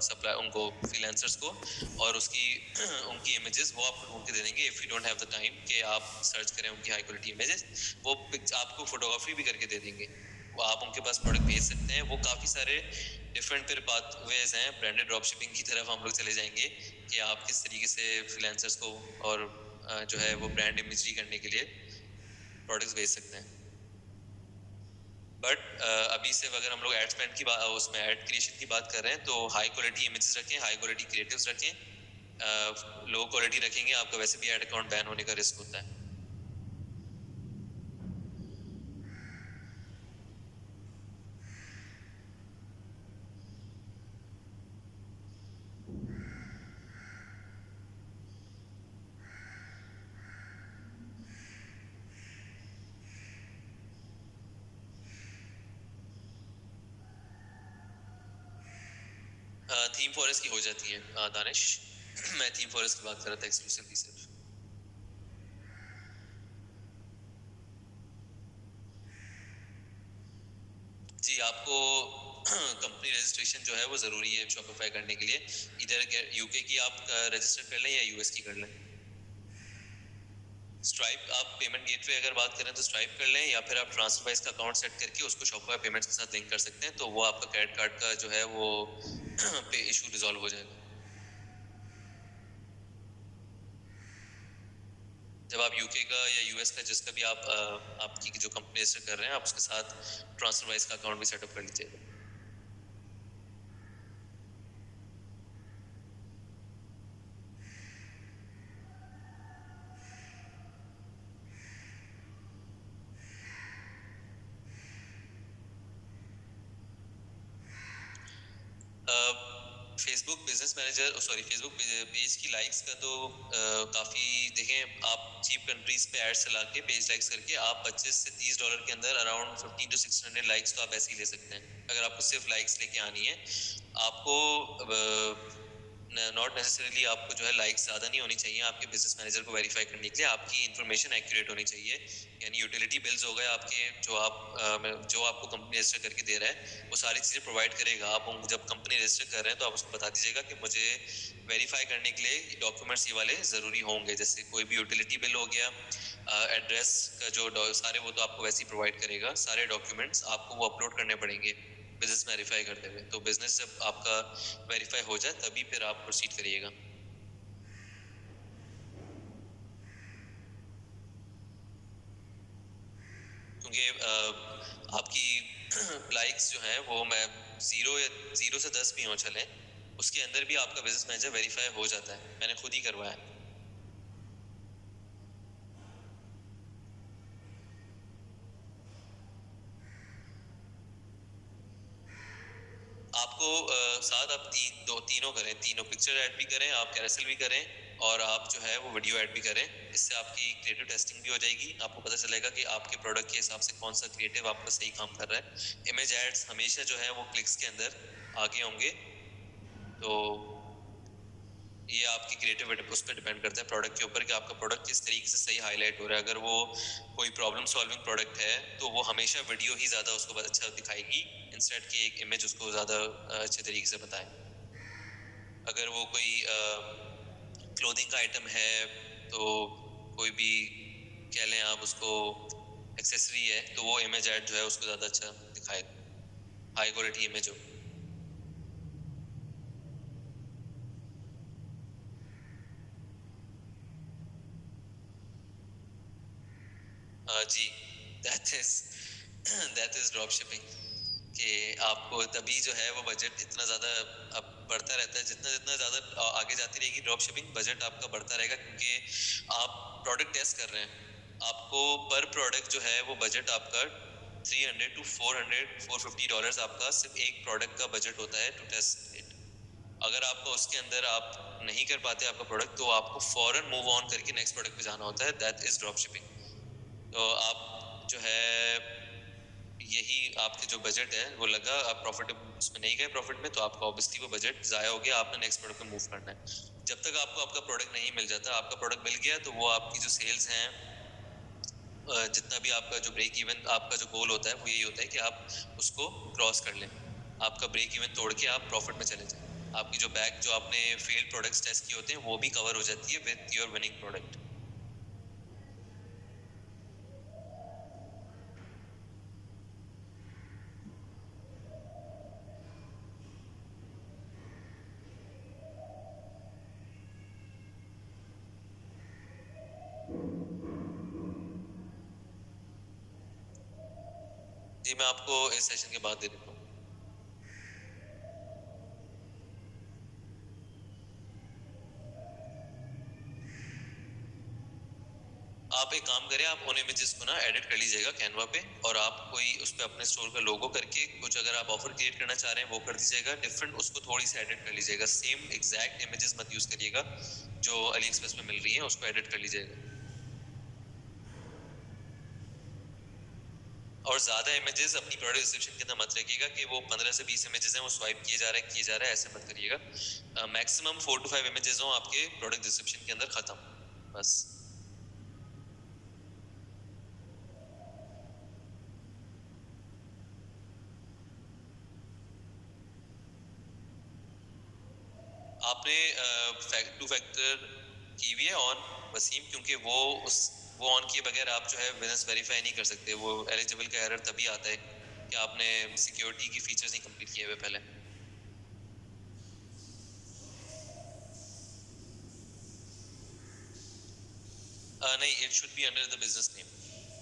Supply उनको freelancers को, और उसकी उनकी इमेजेस वो आपको ढूंढ के दे देंगे if you don't have the time कि आप सर्च करें उनकी हाई क्वालिटी इमेजेस। वो आपको फोटोग्राफी भी करके दे देंगे, वो आप उनके पास प्रोडक्ट भेज सकते हैं। वो काफ़ी सारे डिफरेंट फिर पाथवेज हैं। ब्रांडेड ड्रॉप शिपिंग की तरफ हम लोग चले जाएंगे कि आप किस तरीके से फ्रीलांसर्स को और जो है वो ब्रांड इमेजरी करने के लिए प्रोडक्ट्स भेज सकते हैं। बट अभी से अगर हम लोग एड स्पेंड की बात, उसमें एड क्रिएशन की बात कर रहे हैं, तो हाई क्वालिटी इमेजेस रखें, हाई क्वालिटी क्रिएटिव्स रखें। लो क्वालिटी रखेंगे आपका वैसे भी एड अकाउंट बैन होने का रिस्क होता है। थीम फॉरेस्ट की हो जाती है दानिश। मैं थीम फॉरेस्ट की बात कर रहा था एक्सक्लूसिवली सिर्फ। जी, आपको कंपनी रजिस्ट्रेशन जो है वो ज़रूरी है शॉपिफाई करने के लिए। इधर यूके की आप रजिस्टर कर लें या यूएस की कर लें। स्ट्राइप, आप पेमेंट गेटवे अगर बात करें तो स्ट्राइप कर लें, या फिर आप ट्रांसफरवाइज का अकाउंट सेट करके उसको शॉपिफाई पेमेंट्स के साथ लिंक कर सकते हैं, तो वो आपका क्रेडिट कार्ड का जो है वो पे इशू रिजॉल्व हो जाएगा। जब आप यूके का या यूएस का जिसका भी आप आपकी जो कंपनी रजिस्टर कर रहे हैं, आप उसके साथ ट्रांसफरवाइज का अकाउंट भी सेटअप कर लीजिएगा। Facebook business manager, sorry Facebook page की लाइक्स का तो काफ़ी देखें, आप चीप कंट्रीज पे एड्स चला के पेज लाइक्स करके आप $25 से $30 के अंदर अराउंड 15 to 600 लाइक्स तो आप ऐसे ही ले सकते हैं, अगर आपको सिर्फ लाइक्स लेके आनी है। आपको नॉट नेसेसरीली आपको जो है लाइक्स ज़्यादा नहीं होनी चाहिए आपके बिजनेस मैनेजर को वेरीफाई करने के लिए। आपकी इन्फॉर्मेशन एक्यूरेट होनी चाहिए, यानी यूटिलिटी बिल्स हो गए आपके, जो आपको कंपनी रजिस्टर करके दे रहा है वो सारी चीज़ें प्रोवाइड करेगा। आप जब कंपनी रजिस्टर कर रहे हैं तो आप उसको बता दीजिएगा कि मुझे वेरीफाई करने के लिए डॉक्यूमेंट्स ये वाले ज़रूरी होंगे, जैसे कोई भी यूटिलिटी बिल हो गया, एड्रेस का जो सारे वो तो आपको वैसे ही प्रोवाइड करेगा। सारे डॉक्यूमेंट्स आपको वो अपलोड करने पड़ेंगे बिजनेस वेरीफाई करते हुए। तो बिजनेस जब आपका वेरीफाई हो जाए तभी फिर आप प्रोसीड करिएगा। क्योंकि आपकी लाइक्स जो है वो मैं 0 से 10 भी हो चले, उसके अंदर भी आपका बिजनेस मैनेजर वेरीफाई हो जाता है, मैंने खुद ही करवाया है। आपको साथ आप तीनों करें, तीनों पिक्चर ऐड भी करें, आप कैरोसेल भी करें, और आप जो है वो वीडियो ऐड भी करें। इससे आपकी क्रिएटिव टेस्टिंग भी हो जाएगी, आपको पता चलेगा कि आपके प्रोडक्ट के हिसाब से कौन सा क्रिएटिव आपका सही काम कर रहा है। इमेज एड्स हमेशा जो है वो क्लिक्स के अंदर आगे होंगे, तो ये आपकी क्रिएटिव उस पर डिपेंड करता है प्रोडक्ट के ऊपर कि आपका प्रोडक्ट किस तरीके से सही हाईलाइट हो रहा है। अगर वो कोई प्रॉब्लम सॉल्विंग प्रोडक्ट है तो वो हमेशा वीडियो ही ज़्यादा उसको अच्छा दिखाएगी इंस्टेड कि एक इमेज उसको ज़्यादा अच्छे तरीके से बताए। अगर वो कोई क्लोथिंग का आइटम है, तो कोई भी कह लें आप उसको एक्सेसरी है, तो वो इमेज ऐड जो है उसको ज़्यादा अच्छा दिखाएगा, हाई क्वालिटी इमेज हो। जी, दैट इज ड्रॉप शिपिंग, कि आपको तभी जो है वो बजट इतना ज़्यादा अब बढ़ता रहता है, जितना जितना ज़्यादा आगे जाती रहेगी ड्रॉप शिपिंग, बजट आपका बढ़ता रहेगा, क्योंकि आप प्रोडक्ट टेस्ट कर रहे हैं। आपको पर प्रोडक्ट जो है वो बजट आपका 300 to 450 डॉलर्स आपका सिर्फ एक प्रोडक्ट का बजट होता है टू टेस्ट इट। अगर आपको उसके अंदर आप नहीं कर पाते आपका प्रोडक्ट, तो आपको फॉरन मूव ऑन करके नेक्स्ट प्रोडक्ट पे जाना होता है, दैट इज ड्रॉप शिपिंग। तो आप जो है यही आपके जो बजट है वो लगा, आप प्रॉफिट उसमें नहीं गए प्रॉफिट में, तो आपका ऑब्वियसली वो बजट ज़ाया हो गया, आपने नेक्स्ट प्रोडक्ट पे मूव करना है। जब तक आपको आपका प्रोडक्ट नहीं मिल जाता, आपका प्रोडक्ट मिल गया तो वो आपकी जो सेल्स हैं, जितना भी आपका जो ब्रेक इवन आपका जो गोल होता है वो यही होता है कि आप उसको क्रॉस कर लें, आपका ब्रेक इवन तोड़ के आप प्रॉफिट में चले जाएं। आपकी जो बैक जो आपने फेल्ड प्रोडक्ट्स टेस्ट किए होते हैं वो भी कवर हो जाती है विद योर विनिंग प्रोडक्ट। जी मैं आपको इस सेशन के बाद दे देता हूँ। आप एक काम करें, आप उन इमेजेस को ना एडिट कर लीजिएगा कैनवा पे, और आप कोई उस पे अपने स्टोर का लोगो करके कुछ अगर आप ऑफर क्रिएट करना चाह रहे हैं वो कर दीजिएगा डिफरेंट, उसको थोड़ी सी एडिट कर लीजिएगा। सेम एग्जैक्ट इमेजेस मत यूज करिएगा जो अली एक्सप्रेस में मिल रही है, उसको एडिट कर लीजिएगा। और ज्यादा इमेजेस अपनी प्रोडक्ट डिस्क्रिप्शन के अंदर मत रखिएगा कि वो 15 से 20 इमेजेस हैं वो स्वाइप किए जा रहा है ऐसे मत करिएगा। मैक्सिमम 4 to 5 इमेजेस हो आपके प्रोडक्ट डिस्क्रिप्शन के अंदर, खत्म बस। आपने टू फैक्टर की हुई है ऑन वसीम, क्योंकि वो ऑन किए बगैर आप जो है बिजनेस वेरीफाई नहीं कर सकते। वो एलिजिबल का एरर तभी आता है कि आपने सिक्योरिटी की फीचर्स नहीं कंप्लीट किए हुए पहले। नहीं, it should be under the business name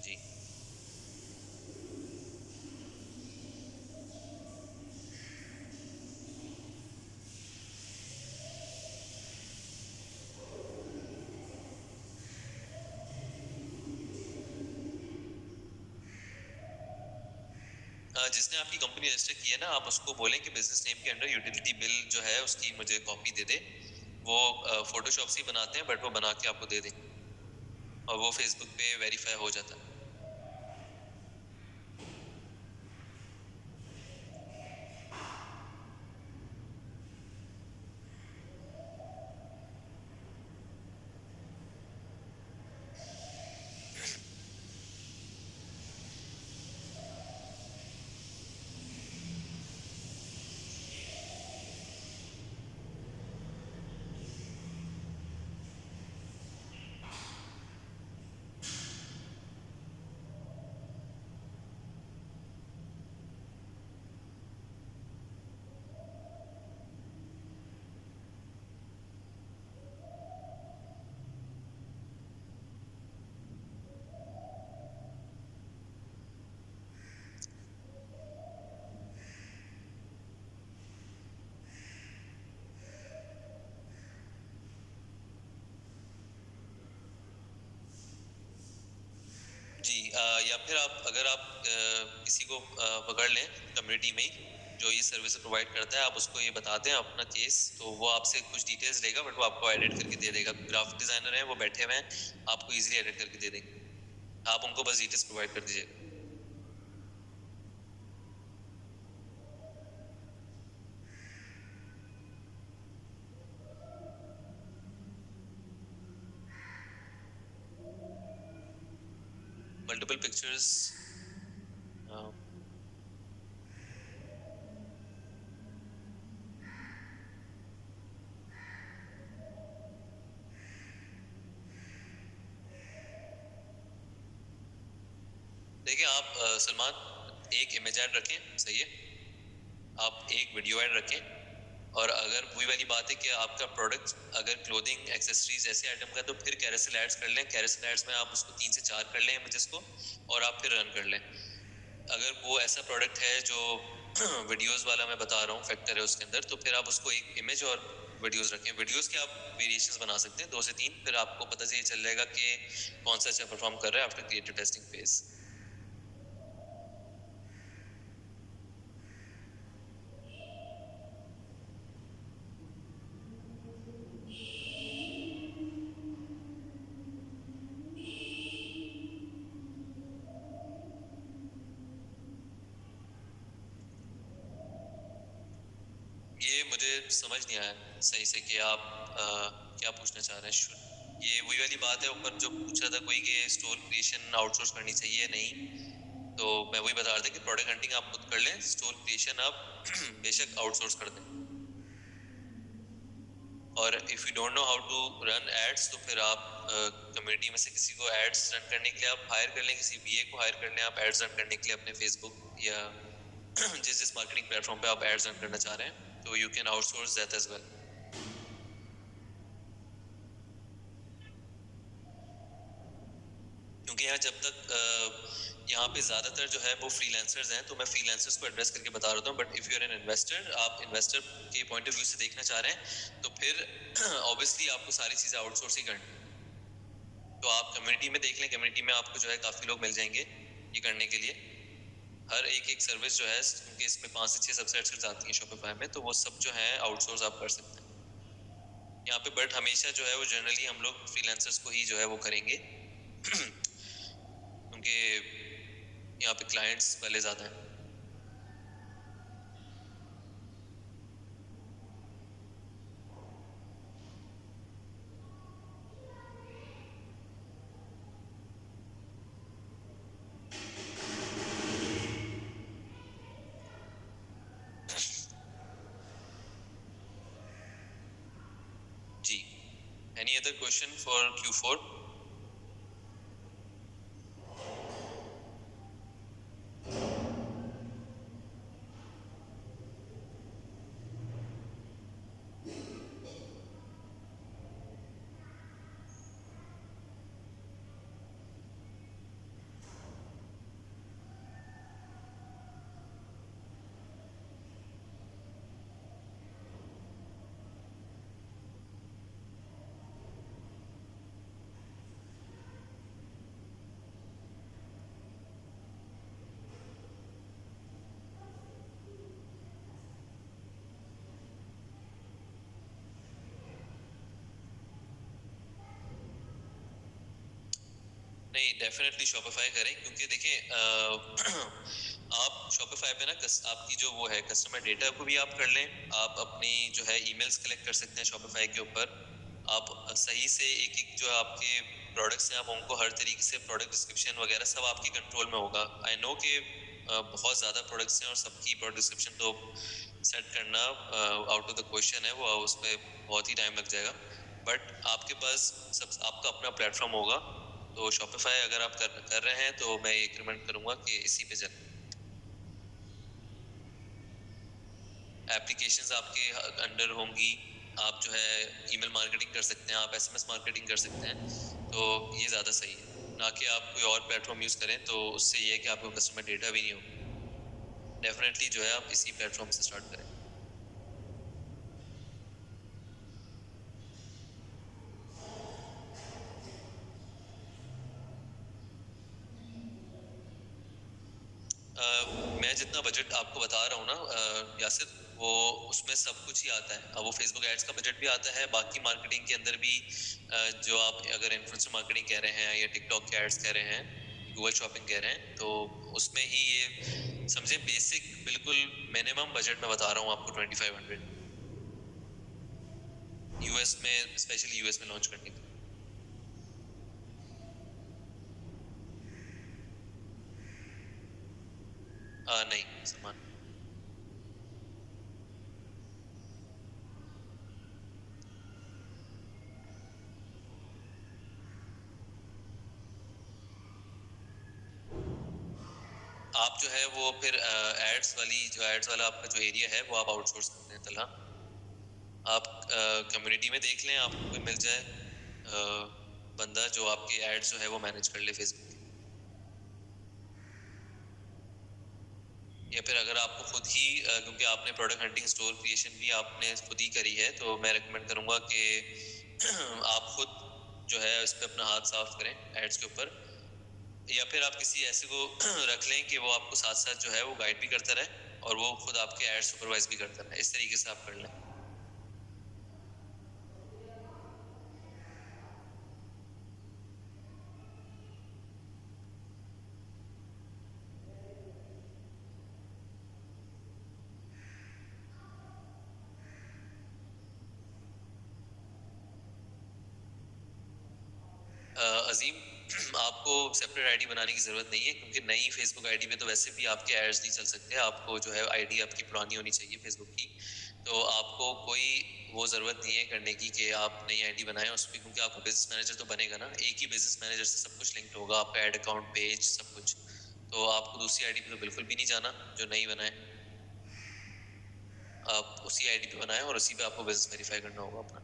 जी। जिसने आपकी कंपनी रजिस्टर की है ना, आप उसको बोलें कि बिजनेस नेम के अंडर यूटिलिटी बिल जो है उसकी मुझे कॉपी दे दे। वो फोटोशॉप से ही बनाते हैं बट वो बना के आपको दे दें, और वो फेसबुक पे वेरीफाई हो जाता है। जी या फिर आप अगर आप किसी को पकड़ लें कम्युनिटी में ही जो ये सर्विस प्रोवाइड करता है, आप उसको ये बताते हैं अपना केस, तो वो आपसे कुछ डिटेल्स लेगा बट वो आपको एडिट करके दे देगा। ग्राफिक डिजाइनर है, वो बैठे हुए हैं, आपको इजीली एडिट करके दे देंगे। आप उनको बस डिटेल्स प्रोवाइड कर दीजिएगा। Multiple pictures. देखिए आप सलमान एक इमेज ऐड रखें, सही है, आप एक वीडियो ऐड रखें, और अगर वही वाली बात है कि आपका प्रोडक्ट अगर क्लोथिंग एक्सेसरीज ऐसे आइटम का, तो फिर कैरोसेल एड्स कर लें। कैरोसेल एड्स में आप उसको 3 से 4 कर लें इमेजेस को, और आप फिर रन कर लें। अगर वो ऐसा प्रोडक्ट है जो वीडियोस वाला मैं बता रहा हूँ फैक्टर है उसके अंदर, तो फिर आप उसको एक इमेज और वीडियोस रखें। वीडियोस के आप वेरिएशंस बना सकते हैं 2 से 3, फिर आपको पता चल जाएगा कि कौन सा अच्छा परफॉर्म कर रहा है आफ्टर क्रिएटिव टेस्टिंग फेज। ये मुझे समझ नहीं आया सही से कि आप क्या पूछना चाह रहे हैं। ये वही वाली बात है ऊपर जो पूछ रहा था कोई कि स्टोर क्रिएशन आउटसोर्स करनी चाहिए नहीं, तो मैं वही बता रहा था कि प्रोडक्ट हंटिंग आप खुद कर लें, स्टोर क्रिएशन आप बेशक आउटसोर्स कर दें। और if you don't know how to run ads तो फिर आप कम्युनिटी में से किसी को एड्स रन करने के लिए आप हायर कर लें, किसी बीए को हायर कर लें आप एड्स रन करने के लिए अपने फेसबुक या जिस मार्केटिंग प्लेटफॉर्म पे आप एड्स रन करना चाह रहे हैं, तो you can outsource that as well. क्योंकि यहाँ जब तक यहाँ पे ज़्यादातर जो है वो फ्रीलांसर्स हैं, तो मैं फ्रीलांसर्स को एड्रेस करके बता रहा हूँ। But if you are an investor, आप इन्वेस्टर के पॉइंट ऑफ व्यू से देखना चाह रहे हैं, तो फिर ऑब्वियसली आपको सारी चीज़ें आउटसोर्स ही करनी। तो आप कम्युनिटी में देख लें, कम्युनिटी में आपको जो है काफ़ी लोग मिल जाएंगे ये करने के लिए। हर एक सर्विस जो है, क्योंकि इसमें 5 से 6 सबसेट्स आती हैं शॉपिफाई में, तो वो सब जो है आउटसोर्स आप कर सकते हैं यहाँ पे। बट हमेशा जो है वो जनरली हम लोग फ्रीलांसर्स को ही जो है वो करेंगे क्योंकि यहाँ पे क्लाइंट्स पहले ज़्यादा हैं। जी, any other question for Q4? नहीं, डेफिनेटली शॉपिफाई करें, क्योंकि देखिए आप शॉपिफाई पे ना आपकी जो वो है कस्टमर डेटा को भी आप कर लें, आप अपनी जो है ईमेल्स कलेक्ट कर सकते हैं शॉपिफाई के ऊपर। आप सही से एक एक जो आपके प्रोडक्ट्स हैं, आप उनको हर तरीके से प्रोडक्ट डिस्क्रिप्शन वगैरह सब आपकी कंट्रोल में होगा। आई नो कि बहुत ज़्यादा प्रोडक्ट्स हैं और सबकी प्रोडक्ट डिस्क्रिप्शन तो सेट करना आउट ऑफ द क्वेश्चन है, वो उसमें बहुत ही टाइम लग जाएगा। बट आपके पास सब आपका अपना प्लेटफॉर्म होगा, तो शॉपिफाई अगर आप कर रहे हैं तो मैं ये रिकमेंड करूंगा कि इसी पे चलें। एप्लीकेशंस आपके अंडर होंगी, आप जो है ईमेल मार्केटिंग कर सकते हैं, आप एसएमएस मार्केटिंग कर सकते हैं, तो ये ज़्यादा सही है ना कि आप कोई और प्लेटफॉर्म यूज़ करें, तो उससे ये है कि आपको कस्टमर डेटा भी नहीं होगा। डेफिनेटली जो है आप इसी प्लेटफॉर्म से स्टार्ट करें। मैं जितना बजट आपको बता रहा हूँ ना यासिर, वो उसमें सब कुछ ही आता है। वो फेसबुक एड्स का बजट भी आता है, बाकी मार्केटिंग के अंदर भी जो आप अगर इन्फ्लुएंसर मार्केटिंग कह रहे हैं या टिकटॉक के एड्स कह रहे हैं, गूगल शॉपिंग कह रहे हैं, तो उसमें ही ये समझे बेसिक बिल्कुल मिनिमम बजट में बता रहा हूँ आपको 2500 यूएस में, स्पेशली यूएस में लॉन्च करने के लिए। नहीं, सामान आप जो है वो फिर एड्स वाला आपका जो एरिया है वो आप आउटसोर्स करते हैं। तलहा आप कम्युनिटी में देख लें, आपको कोई मिल जाए बंदा जो आपके एड्स जो है वो मैनेज कर ले फेसबुक, या फिर अगर आपको खुद ही क्योंकि आपने प्रोडक्ट हंटिंग स्टोर क्रिएशन भी आपने खुद ही करी है, तो मैं रिकमेंड करूंगा कि आप खुद जो है इस पर अपना हाथ साफ करें एड्स के ऊपर, या फिर आप किसी ऐसे को रख लें कि वो आपको साथ साथ जो है वो गाइड भी करता रहे और वो खुद आपके एड सुपरवाइज भी करता रहे। इस तरीके से आप कर लें। अजीम, आपको सेपरेट आईडी बनाने की ज़रूरत नहीं है, क्योंकि नई फेसबुक आईडी में तो वैसे भी आपके एड्स नहीं चल सकते। आपको जो है आईडी आपकी पुरानी होनी चाहिए फेसबुक की, तो आपको कोई वो ज़रूरत नहीं है करने की कि आप नई आईडी बनाएं उस पर, क्योंकि आपका बिजनेस मैनेजर तो बनेगा ना, एक ही बिजनेस मैनेजर से सब कुछ लिंक्ड होगा, आपका ऐड अकाउंट, पेज, सब कुछ। तो आपको दूसरी आईडी पे तो बिल्कुल भी नहीं जाना जो नई बनाए, आप उसी आईडी पे बनाएं और उसी पे आपको बिजनेस वेरीफाई करना होगा अपना।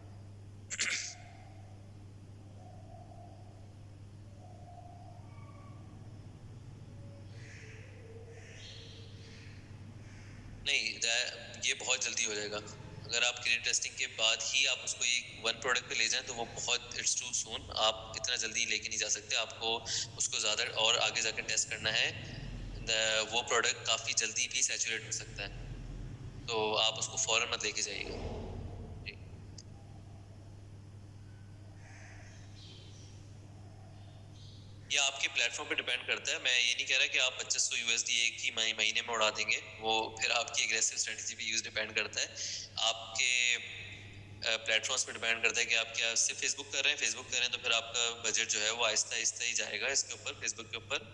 नहीं, ये बहुत जल्दी हो जाएगा। अगर आप क्रेडिट टेस्टिंग के बाद ही आप उसको एक वन प्रोडक्ट पे ले जाएं तो वो बहुत, इट्स टू सून, आप इतना जल्दी लेके नहीं जा सकते, आपको उसको ज़्यादा और आगे जाकर टेस्ट करना है। वो प्रोडक्ट काफ़ी जल्दी भी सैचुरेट हो सकता है, तो आप उसको फ़ौरन मत लेके जाइएगा। ये आपके प्लेटफॉर्म पे डिपेंड करता है। मैं ये नहीं कह रहा कि आप 2500 यूएसडी एक ही महीने में उड़ा देंगे, वो फिर आपकी एग्रेसिव स्ट्रेटजी पे यूज डिपेंड करता है। आपके प्लेटफॉर्म्स पे डिपेंड करता है कि आप क्या सिर्फ फेसबुक कर रहे हैं, फेसबुक कर रहे हैं तो फिर आपका बजट जो है वो आहिस्ता आहिस्ता ही जाएगा इसके ऊपर, फेसबुक के ऊपर।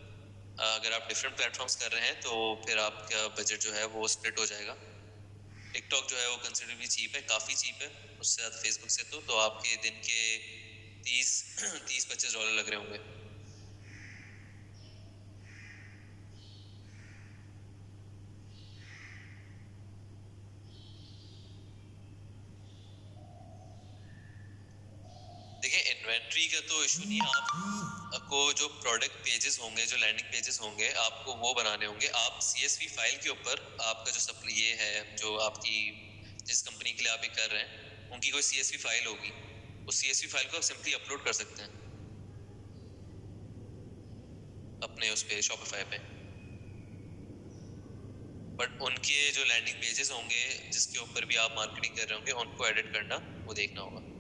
अगर आप डिफरेंट प्लेटफॉर्म्स कर रहे हैं तो फिर आपका बजट जो है वो स्प्लिट हो जाएगा। टिकटॉक जो है वो कंसिडरेबली चीप है, काफ़ी चीप है उससे ज़्यादा फेसबुक से, तो आपके दिन के 30-25 डॉलर लग रहे होंगे। देखिए, इन्वेंट्री का तो इशू नहीं है। आपको जो प्रोडक्ट पेजेस होंगे, जो लैंडिंग पेजेस होंगे, आपको वो बनाने होंगे। आप CSV फाइल के ऊपर आपका जो सब ये है, जो आपकी जिस कंपनी के लिए आप ये कर रहे हैं उनकी कोई CSV फाइल होगी, उस CSV फाइल को आप सिंपली अपलोड कर सकते हैं अपने उस पे शॉपिफाई पे। बट उनके जो लैंडिंग पेजेस होंगे जिसके ऊपर भी आप मार्केटिंग कर रहे होंगे, उनको एडिट करना वो देखना होगा।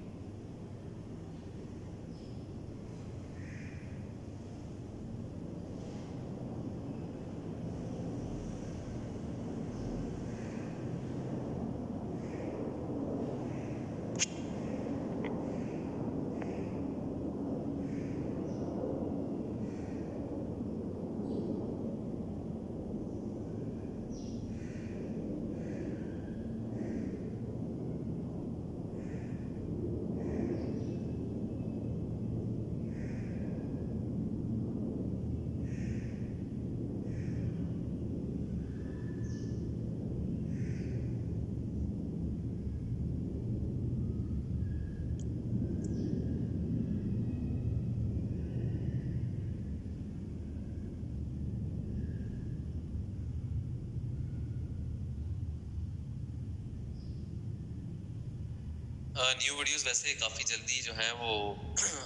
न्यू वीडियोस वैसे काफ़ी जल्दी जो हैं वो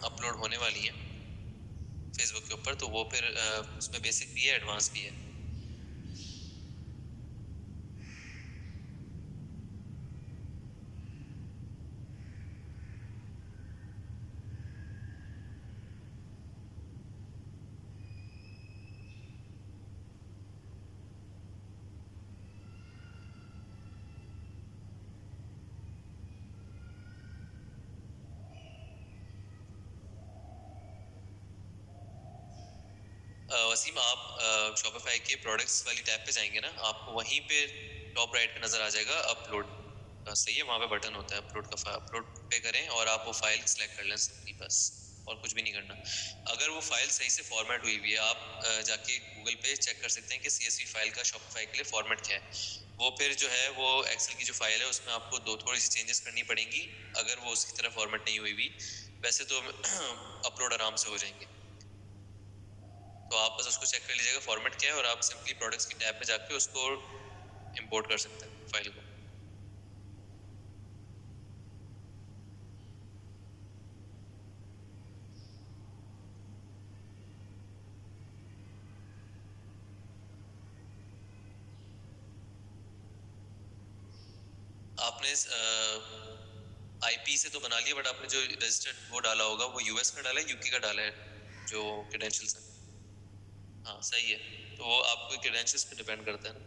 अपलोड होने वाली हैं फेसबुक के ऊपर, तो वो फिर उसमें बेसिक भी है, एडवांस भी है। वसीम, आप शॉपिफाई के प्रोडक्ट्स वाली टैब पे जाएंगे ना, आपको वहीं पे टॉप राइट पे नज़र आ जाएगा अपलोड, सही है, वहाँ पे बटन होता है अपलोड का, अपलोड पे करें और आप वो फाइल सेलेक्ट कर लें सिंपली, बस और कुछ भी नहीं करना। अगर वो फाइल सही से फॉर्मेट हुई हुई है, आप जाके गूगल पे चेक कर सकते हैं कि CSV फाइल का शॉपिफाई के लिए फॉर्मेट क्या है। वो फिर जो है वो एक्सेल की जो फाइल है उसमें आपको थोड़ी सी चेंजेस करनी पड़ेंगी अगर वो उसकी तरह फॉर्मेट नहीं हुई हुई, वैसे तो अपलोड आराम से हो जाएंगे। तो आप बस उसको चेक कर लीजिएगा फॉर्मेट क्या है, और आप सिंपली प्रोडक्ट्स की टैब में जाके उसको इंपोर्ट कर सकते हैं फाइल को। आपने IP से तो बना लिया, बट आपने जो रजिस्टर्ड वो डाला होगा वो US का डाला है, UK का डाला है जो क्रेडेंशियल्स है? हाँ सही है, तो वो आपको क्रेडेंशियल्स पे डिपेंड करता है ना।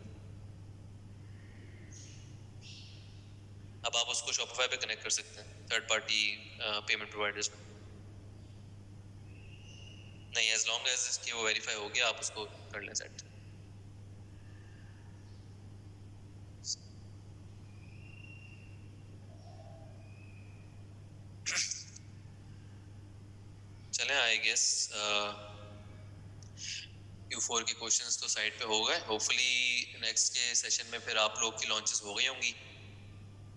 अब आप उसको शॉपिफाई पे कनेक्ट कर सकते हैं थर्ड पार्टी पेमेंट प्रोवाइडर्स में। नहीं, एज लॉन्ग एज इसकी वो वेरीफाई हो गया, आप उसको कर लें सेट। आई गेस Q4 के क्वेश्चंस तो साइड पे हो गए. होपफुली नेक्स्ट के सेशन में फिर आप लोग की लॉन्चेस हो गई होंगी.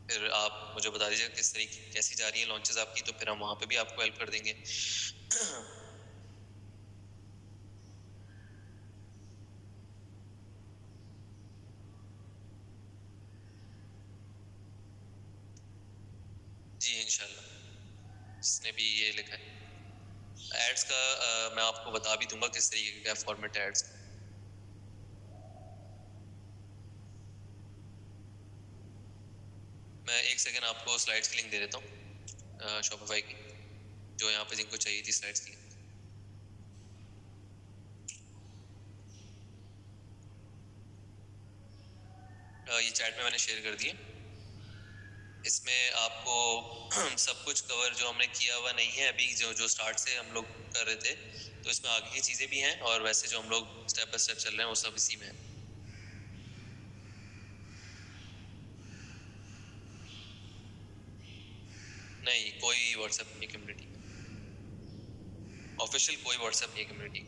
फिर आप मुझे बता दीजिए किस तरीके कैसी जा रही है लॉन्चेस आपकी, तो फिर हम वहाँ पे भी आपको हेल्प कर देंगे. जी इंशाल्लाह. इसने भी ये लिखा है एड्स का. मैं आपको बता भी दूंगा किस तरीके का फॉर्मेट है एड्स का. मैं एक सेकंड आपको स्लाइड्स की लिंक दे देता हूँ शॉपिफाई की, जो यहाँ पे जिनको चाहिए थी स्लाइड्स की. ये चैट में मैंने शेयर कर दिए. इसमें आपको सब कुछ कवर जो हमने किया हुआ नहीं है अभी, जो स्टार्ट से हम लोग कर रहे थे, तो इसमें आगे की चीज़ें भी हैं और वैसे जो हम लोग स्टेप बाय स्टेप चल रहे हैं वो सब इसी में है. नहीं, कोई व्हाट्सएप नहीं कम्युनिटी, ऑफिशियल कोई व्हाट्सएप नहीं कम्युनिटी.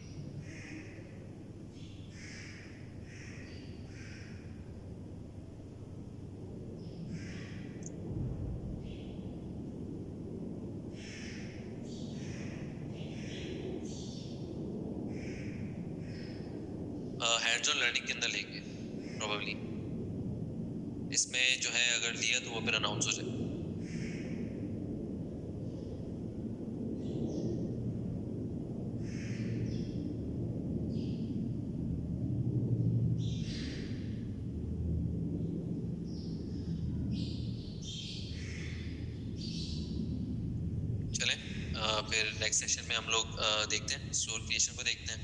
हैंड्स ऑन लर्निंग के अंदर लेंगे प्रोबेबली. इसमें जो है अगर लिया तो वो फिर अनाउंस हो जाए. चलें फिर नेक्स्ट सेशन में हम लोग देखते हैं स्टोर क्रिएशन को, देखते हैं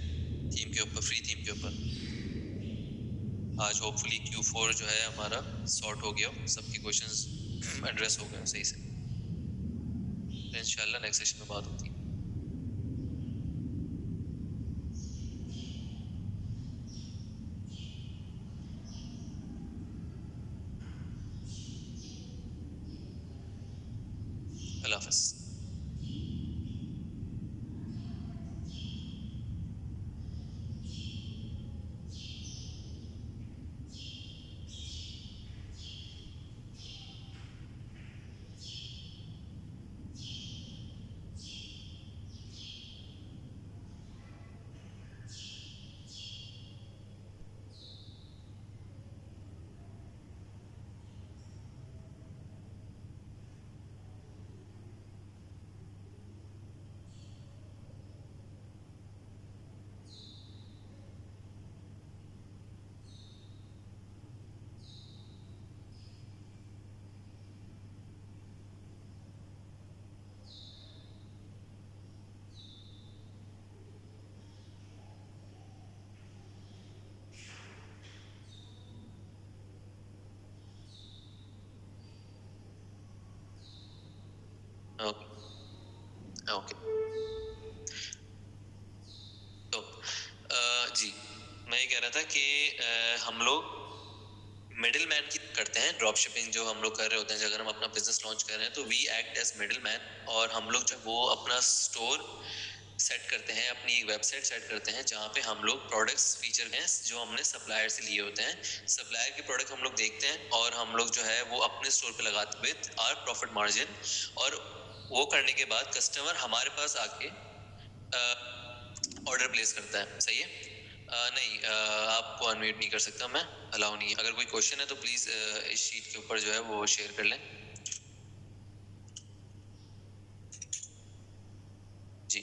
थीम के ऊपर, फ्री थीम के ऊपर. आज होपफुली Q4 जो है हमारा सॉर्ट हो गया, सबके क्वेश्चंस एड्रेस हो गए सही से. इंशाल्लाह नेक्स्ट सेशन में बात होती है. अल्लाह हाफ़िज़. Okay okay. तो जी मैं ये कह रहा था कि हम लोग मिडिल मैन की करते हैं ड्रॉप शिपिंग जो हम लोग कर रहे होते हैं. अगर हम अपना बिजनेस लॉन्च कर रहे हैं तो we act as middle man, और हम लोग जब वो अपना स्टोर सेट करते हैं, अपनी एक वेबसाइट सेट करते हैं जहाँ पे हम लोग प्रोडक्ट्स फीचर हैं जो हमने सप्लायर से लिए होते हैं. सप्लायर के प्रोडक्ट हम लोग देखते हैं और हम लोग जो है वो अपने स्टोर पे लगाते विद आवर प्रॉफिट मार्जिन, और वो करने के बाद कस्टमर हमारे पास आके ऑर्डर प्लेस करता है. सही है. नहीं आपको अनम्यूट नहीं कर सकता मैं, अलाउ नहीं है. अगर कोई क्वेश्चन है तो प्लीज़ इस शीट के ऊपर जो है वो शेयर कर लें. जी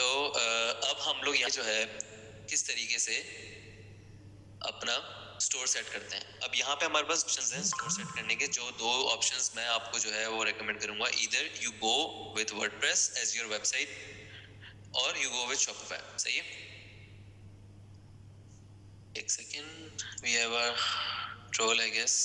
तो अब हम लोग यहाँ जो है किस तरीके से अपना स्टोर सेट करते हैं. अब यहाँ पे हमारे पास ऑप्शंस हैं स्टोर सेट करने के. जो दो ऑप्शंस मैं आपको जो है वो रेकमेंड करूँगा, either you go with WordPress as your website और यू गो विद शॉपिफाई. सही है. एक second, we have a troll I guess.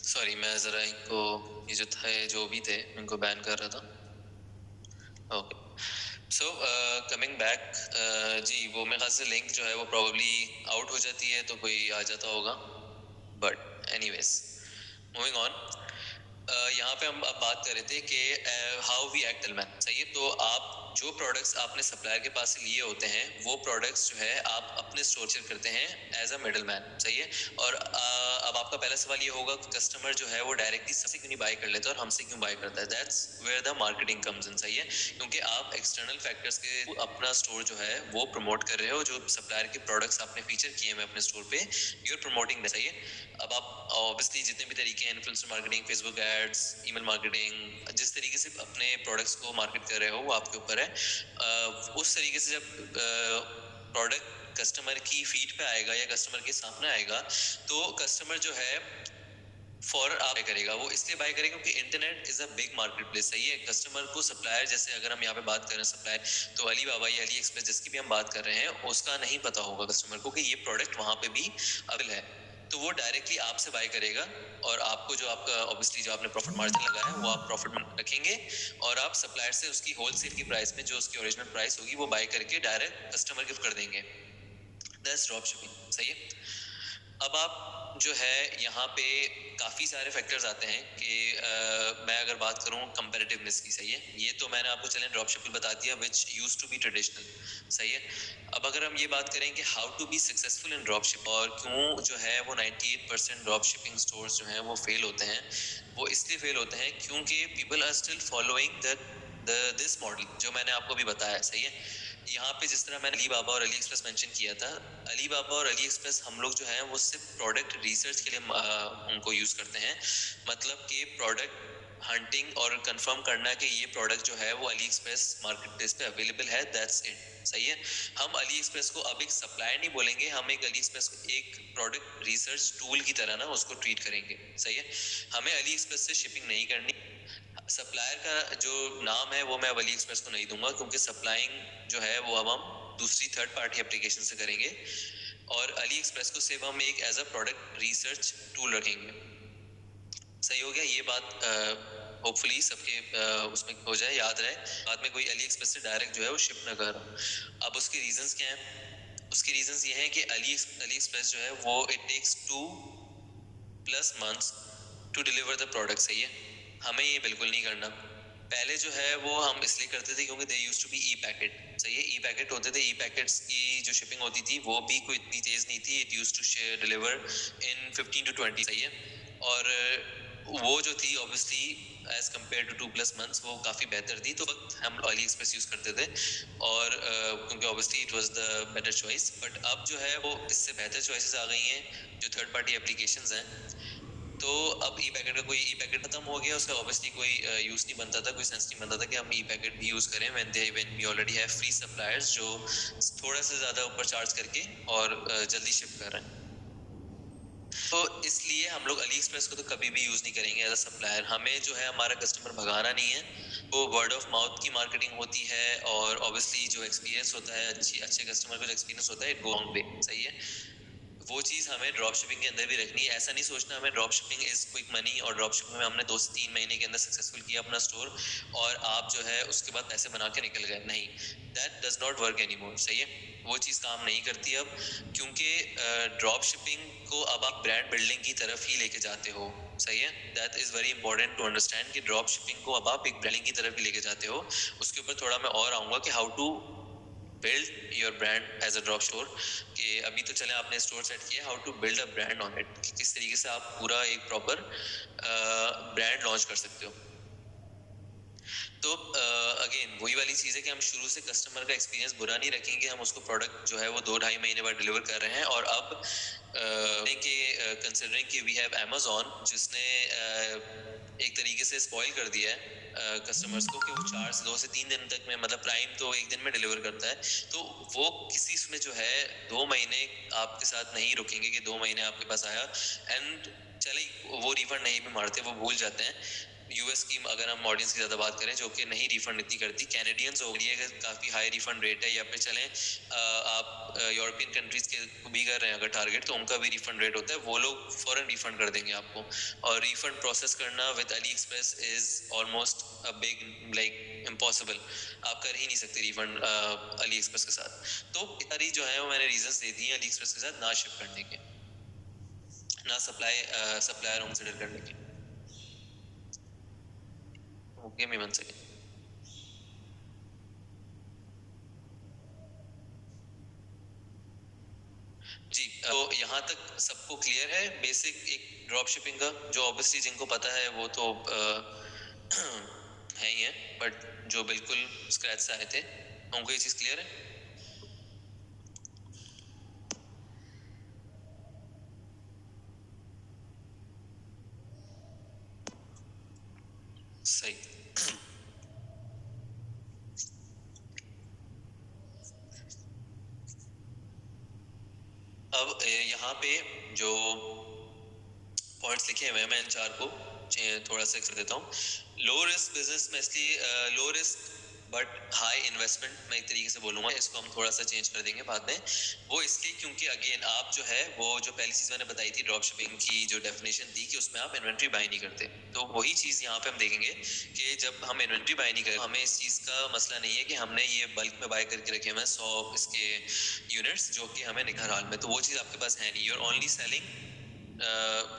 Sorry, मैं ज़रा इनको ये जो थे जो भी थे इनको बैन कर रहा था। ओके, सो कमिंग बैक, जी वो मेरे ख्याल से लिंक जो है वो प्रोबेबली आउट हो जाती है तो कोई आ जाता होगा, बट एनीवेज मूविंग ऑन। यहाँ पे हम अब बात कर रहे थे कि हाउ वी एक्ट मैन, सही है। तो आप जो प्रोडक्ट्स आपने सप्लायर के पास से लिए होते हैं वो प्रोडक्ट्स जो है आप अपने स्टोर से करते हैं एज अ मिडल मैन, सही है। और अब आपका पहला सवाल ये होगा कि कस्टमर जो है वो डायरेक्टली सबसे क्यों नहीं बाय कर लेता और हमसे क्यों बाय करता है। That's where the marketing comes in, सही है। क्योंकि आप एक्सटर्नल फैक्टर्स के अपना स्टोर जो है वो प्रमोट कर रहे हो, जो सप्लायर के प्रोडक्ट्स आपने फीचर किए हैं अपने स्टोर पे, यू आर प्रमोटिंग, सही है। अब आप ऑब्वियसली जितने भी तरीके हैं, influencer marketing, Facebook ads, email marketing, जिस तरीके से अपने प्रोडक्ट्स को मार्केट कर रहे हो वो आपके ऊपर है। उस तरीके से जब प्रोडक्ट कस्टमर की फीड पे आएगा या कस्टमर के सामने आएगा तो कस्टमर जो है फॉर आप करेगा, वो इसलिए बाय करेगा क्योंकि internet is a big market place, सही है। कस्टमर को सप्लायर, जैसे अगर हम यहाँ पे बात करें सप्लायर, तो अली बाबा या अली एक्सप्रेस जिसकी भी हम बात कर रहे हैं उसका नहीं पता होगा कस्टमर को कि ये प्रोडक्ट वहां पे भी अवेलेबल है, तो वो डायरेक्टली आपसे बाय करेगा और आपको जो आपका ऑब्वियसली जो आपने प्रॉफिट मार्जिन लगाया है वो आप प्रॉफिट रखेंगे और आप सप्लायर से उसकी होलसेल की प्राइस में जो उसकी ओरिजिनल प्राइस होगी वो बाय करके डायरेक्ट कस्टमर गिफ्ट कर देंगे। दैट्स ड्रॉप शिपिंग, सही है। अब आप जो है यहाँ पे काफ़ी सारे फैक्टर्स आते हैं कि मैं अगर बात करूँ कंपैरेटिवनेस की, सही है। ये तो मैंने आपको चलें ड्रॉप शिपिंग बता दिया which use to be traditional, सही है। अब अगर हम ये बात करें कि how to be successful in drop ship और क्यों जो है वो 98% ड्रॉप शिपिंग स्टोर्स जो हैं वो फेल होते हैं, वो इसलिए फेल होते हैं क्योंकि people are still following this model जो मैंने आपको भी बताया, सही है। यहाँ पे जिस तरह मैंने अली बाबा और अली एक्सप्रेस मेंशन किया था, अली बाबा और अली एक्सप्रेस हम लोग जो है वो सिर्फ प्रोडक्ट रिसर्च के लिए उनको यूज करते हैं। मतलब कि प्रोडक्ट हंटिंग और कंफर्म करना कि ये प्रोडक्ट जो है वो अली एक्सप्रेस मार्केट प्लेस पे अवेलेबल है, दैट्स इट, सही है। हम अली एक्सप्रेस को अब एक सप्लायर नहीं बोलेंगे, हम एक अली एक्सप्रेस को एक प्रोडक्ट रिसर्च टूल की तरह ना उसको ट्रीट करेंगे, सही है। हमें अली एक्सप्रेस से शिपिंग नहीं करनी। सप्लायर का जो नाम है वो मैं अली एक्सप्रेस को नहीं दूंगा क्योंकि सप्लाइंग जो है वो अब हम दूसरी थर्ड पार्टी एप्लीकेशन से करेंगे और अली एक्सप्रेस को सिर्फ हम एक as a product research tool रखेंगे। सही हो गया ये बात, होपफुली सबके उसमें हो जाए, याद रहे, बाद में कोई अली एक्सप्रेस से डायरेक्ट जो है वो शिप ना कर। अब उसके रीजंस क्या हैं? उसके रीजंस ये हैं कि अली एक्सप्रेस जो है वो it takes 2+ months to deliver the product, सही है। हमें ये बिल्कुल नहीं करना। पहले जो है वो हम इसलिए करते थे क्योंकि they used to be e packet, सही है। ई पैकेट होते थे, ई पैकेट्स की जो शिपिंग होती थी वो भी कोई इतनी तेज नहीं थी, it used to deliver in 15 to 20, सही है। और वो जो थी obviously as compared to 2+ months वो काफ़ी बेहतर थी, तो वक्त हम अली एक्सप्रेस यूज़ करते थे और क्योंकि obviously it was the better choice. But अब जो है वो इससे बेहतर चॉइसेस आ गई हैं जो थर्ड पार्टी एप्लीकेशंस हैं। तो अब ई पैकेट का कोई ई पैकेट खत्म हो गया, उसका ऑब्वियसली कोई यूज़ नहीं बनता था, कोई सेंस नहीं बनता था कि हम ई पैकेट भी यूज़ करें when we already have free suppliers जो थोड़ा सा ज़्यादा ऊपर चार्ज करके और जल्दी शिप कर रहे हैं। तो इसलिए हम लोग अली एक्सप्रेस को तो कभी भी यूज़ नहीं करेंगे एज अ सप्लायर। हमें जो है हमारा कस्टमर भगाना नहीं है, वो वर्ड ऑफ माउथ की मार्केटिंग होती है और ऑब्वियसली जो एक्सपीरियंस होता है अच्छे कस्टमर का जो एक्सपीरियंस होता है इट गो लॉन्ग वे, सही है। वो चीज़ हमें ड्रॉप शिपिंग के अंदर भी रखनी है। ऐसा नहीं सोचना हमें drop shipping is quick money और ड्रॉप शिपिंग में हमने 2 से 3 महीने के अंदर सक्सेसफुल किया अपना स्टोर और आप जो है उसके बाद पैसे बना के निकल गए, नहीं, that does not work any more, सही है। वो चीज़ काम नहीं करती अब, क्योंकि ड्रॉप शिपिंग को अब आप ब्रांड बिल्डिंग की तरफ ही लेके जाते हो, सही है। That is very important to understand कि ड्रॉप शिपिंग को अब आप एक ब्रांडिंग की तरफ ही लेके जाते हो। उसके ऊपर थोड़ा मैं और आऊँगा कि how to build your brand as a drop store, कि अभी तो चले आपने स्टोर सेट किया, how to build a brand on it, किस तरीके से आप पूरा एक प्रॉपर ब्रांड लॉन्च कर सकते हो। तो अगेन वही वाली चीज़ है कि हम शुरू से कस्टमर का एक्सपीरियंस बुरा नहीं रखेंगे, हम उसको प्रोडक्ट जो है वो 2-2.5 महीने बाद डिलीवर कर रहे हैं। और अब कंसिडरिंग कि वी हैव अमेज़ॉन जिसने एक तरीके से स्पॉइल कर दिया है कस्टमर्स को कि वो 2 से 3 दिन तक में, मतलब प्राइम तो एक दिन में डिलीवर करता है, तो वो किसी इसमें जो है 2 महीने आपके साथ नहीं रुकेंगे कि 2 महीने आपके पास आया एंड चले वो रिफंड नहीं भी मारते, वो भूल जाते हैं। यूएस की अगर हम ऑडियंस की ज़्यादा बात करें जो कि नहीं रिफंड इतनी करती, कैनेडियंस हो गई है काफ़ी हाई रिफंड रेट है, या फिर चलें आप यूरोपियन कंट्रीज़ के भी कर रहे हैं अगर टारगेट, तो उनका भी रिफंड रेट होता है, वो लोग फ़ौरन रिफंड कर देंगे आपको। और रिफंड प्रोसेस करना with Ali express is almost a big like impossible, आप कर ही नहीं सकते रिफंड अली एक्सप्रेस के साथ। तो सारी जो है वो मैंने रीजंस दे दिए अली एक्सप्रेस के साथ ना शिप करने के, ना सप्लायर कंसिडर करने के। Give me one second. जी, तो यहाँ तक सबको क्लियर है बेसिक एक ड्रॉप शिपिंग का, जो ऑब्वियसली जिनको पता है वो तो है ही है, बट जो बिल्कुल स्क्रैच से आए थे उनको ये चीज़ क्लियर है। सही। अब यहाँ पे जो पॉइंट्स लिखे हुए हैं मैं इन चार को थोड़ा सा कर देता हूँ। लो रिस्क बिजनेस में इसलिए low risk but high investment, मैं एक तरीके से बोलूँगा, इसको हम थोड़ा सा चेंज कर देंगे बाद में। वो इसलिए क्योंकि अगेन आप जो है वो जो पहली चीज़ मैंने बताई थी ड्रॉप शिपिंग की जो डेफिनेशन थी कि उसमें आप इन्वेंट्री बाय नहीं करते, तो वही चीज़ यहाँ पे हम देखेंगे कि जब हम इन्वेंट्री बाय नहीं करते हमें इस चीज़ का मसला नहीं है कि हमने ये बल्क में बाय करके रखे हुए हैं 100 इसके यूनिट्स जो कि हमें निखर हाल में, तो वो चीज़ आपके पास है नहीं। यूर ओनली सेलिंग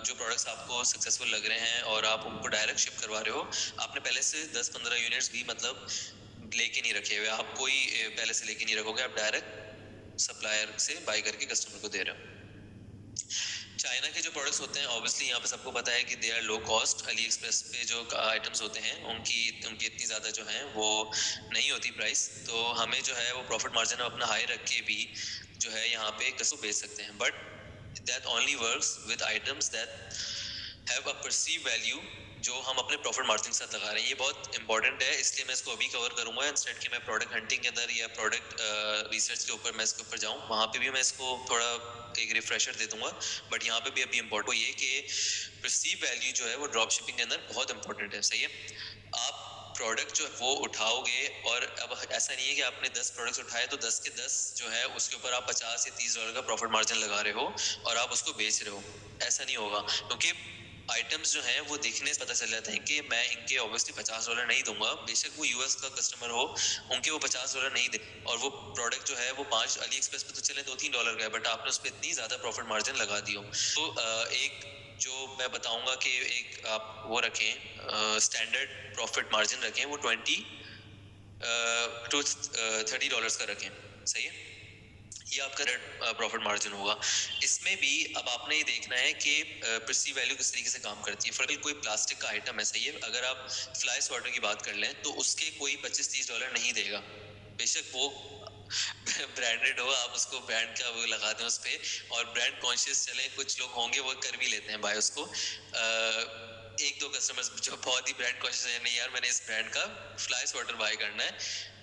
जो प्रोडक्ट्स आपको सक्सेसफुल लग रहे हैं और आप उनको डायरेक्ट शिप करवा रहे हो, आपने पहले से 10-15 यूनिट्स भी मतलब लेके नहीं रखे हुए, आप कोई पहले से लेके नहीं रखोगे, आप डायरेक्ट सप्लायर से बाय करके कस्टमर को दे रहे हो। चाइना के जो प्रोडक्ट्स होते हैं ऑब्वियसली यहाँ पे सबको पता है कि they are low cost. Ali express पे जो आइटम्स होते हैं उनकी उनकी इतनी ज़्यादा जो है वो नहीं होती प्राइस, तो हमें जो है वो प्रॉफिट मार्जिन अपना हाई रख के भी जो है यहाँ पे कस्टमर बेच सकते हैं, but that only works with items that have a perceived value जो हम अपने प्रॉफिट मार्जिन के साथ लगा रहे हैं। ये बहुत इंपॉर्टेंट है, इसलिए मैं इसको अभी कवर करूंगा इंस्टेड कि मैं प्रोडक्ट हंटिंग के अंदर या प्रोडक्ट रिसर्च के ऊपर मैं इसके ऊपर जाऊं, वहाँ पे भी मैं इसको थोड़ा एक रिफ्रेशर दे दूंगा, बट यहाँ पे भी अभी इम्पोर्टेंट ये कि परसीव वैल्यू जो है वो ड्रॉप शिपिंग के अंदर बहुत इंपॉर्टेंट है। सही है, आप प्रोडक्ट जो वो उठाओगे और अब ऐसा नहीं है कि आपने 10 प्रोडक्ट्स उठाए तो 10 के 10 जो है उसके ऊपर आप 50 या 30 डॉलर का प्रॉफिट मार्जिन लगा रहे हो और आप उसको बेच रहे हो, ऐसा नहीं होगा, क्योंकि आइटम्स जो हैं वो देखने से पता चल जाता है कि मैं इनके ऑब्वियसली 50 डॉलर नहीं दूंगा, बेशक वो यूएस का कस्टमर हो, उनके वो 50 डॉलर नहीं दे, और वो प्रोडक्ट जो है वो 5 अली एक्सप्रेस पे तो चले 2-3 डॉलर का है, बट आपने उस पर इतनी ज़्यादा प्रॉफिट मार्जिन लगा दी हो। तो एक जो मैं बताऊंगा कि एक आप वो रखें स्टैंडर्ड प्रॉफिट मार्जिन रखें, वो 20 टू 30 डॉलर्स का रखें। सही है, ये आपका प्रॉफिट मार्जिन होगा। इसमें भी अब आपने ये देखना है कि परसीव वैल्यू किस तरीके से काम करती है। फॉर कोई प्लास्टिक का आइटम है, सही है, अगर आप फ्लाई सॉर्टर की बात कर लें तो उसके कोई 25-30 डॉलर नहीं देगा, बेशक वो ब्रांडेड हो, आप उसको ब्रांड का वो लगा दें उस पर, और ब्रांड कॉन्शियस चले, कुछ लोग होंगे वो कर भी लेते हैं बाय उसको। एक दो कस्टमर्स जो बहुत ही ब्रांड कॉन्शियस है, नहीं यार मैंने इस ब्रांड का फ्लाई सॉर्टर बाय करना है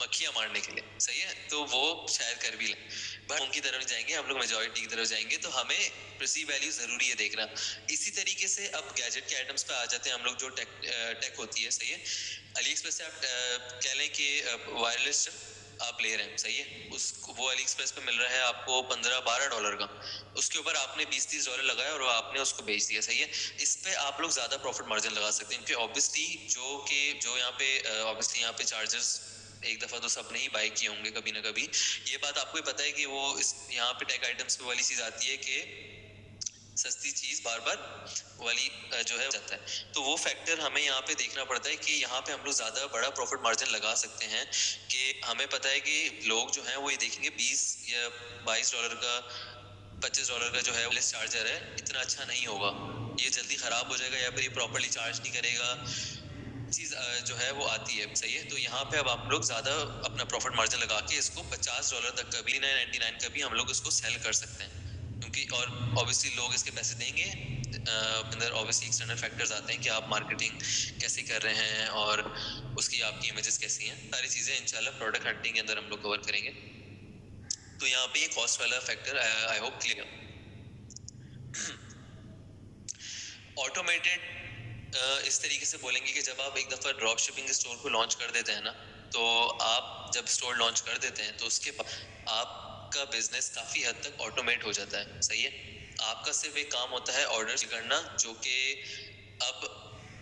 मक्खियां मारने के लिए, सही है, तो वो शायद कर भी लें, बट उनकी तरफ जाएंगे, हम लोग मेजॉरिटी की तरफ जाएंगे, तो हमें परसीव वैल्यू जरूरी है देखना। इसी तरीके से अब गैजेट के आइटम्स पे आ जाते हैं हम लोग, जो टेक होती है, सही है, अली एक्सप्रेस से आप कह लें कि वायरलेस आप ले रहे हैं, सही है, उस वो अली एक्सप्रेस पे मिल रहा है आपको 15-12 डॉलर का, उसके ऊपर आपने 20-30 डॉलर लगाया और आपने उसको बेच दिया, सही है, इस पे आप लोग ज्यादा प्रॉफिट मार्जिन लगा सकते हैं, क्योंकि ऑब्वियसली जो यहाँ पे ऑब्वियसली यहाँ पे चार्जर्स एक दफा तो सबने ही बाय किए होंगे कभी ना कभी, ये बात आपको पता है कि वो इस यहाँ पे टेक आइटम्स पे वाली चीज आती है कि सस्ती चीज बार बार वाली जो है जाता है, तो वो फैक्टर हमें यहाँ पे देखना पड़ता है कि यहाँ पे हम लोग ज्यादा बड़ा प्रॉफिट मार्जिन लगा सकते हैं, कि हमें पता है कि लोग जो है वो ये देखेंगे 20 या 22 डॉलर का 25 डॉलर का जो है वायरलेस चार्जर है, इतना अच्छा नहीं होगा, ये जल्दी खराब हो जाएगा या फिर ये प्रॉपर्ली चार्ज नहीं करेगा, चीज जो है वो आती है, सही है, तो यहाँ पे अब आप लोग ज्यादा अपना प्रॉफिट मार्जिन लगा के इसको 50 डॉलर तक का भी 99 का भी हम लोग इसको सेल कर सकते हैं, क्योंकि और ऑब्वियसली लोग इसके पैसे देंगे, अंदर ऑब्वियसली एक्सटर्नल फैक्टर्स आते हैं कि आप मार्केटिंग कैसे कर रहे हैं और उसकी आपकी इमेजेस कैसी हैं, सारी चीजें इंशाल्लाह प्रोडक्ट हंटिंग के अंदर हम लोग कवर करेंगे। तो यहाँ पे ये कॉस्ट वाला factor I hope clear. Automated इस तरीके से बोलेंगे कि जब आप एक दफ़ा ड्रॉप शिपिंग स्टोर को लॉन्च कर देते हैं ना, तो आप जब स्टोर लॉन्च कर देते हैं तो उसके बाद आपका बिजनेस काफ़ी हद तक ऑटोमेट हो जाता है, सही है। आपका सिर्फ एक काम होता है ऑर्डर करना, जो कि अब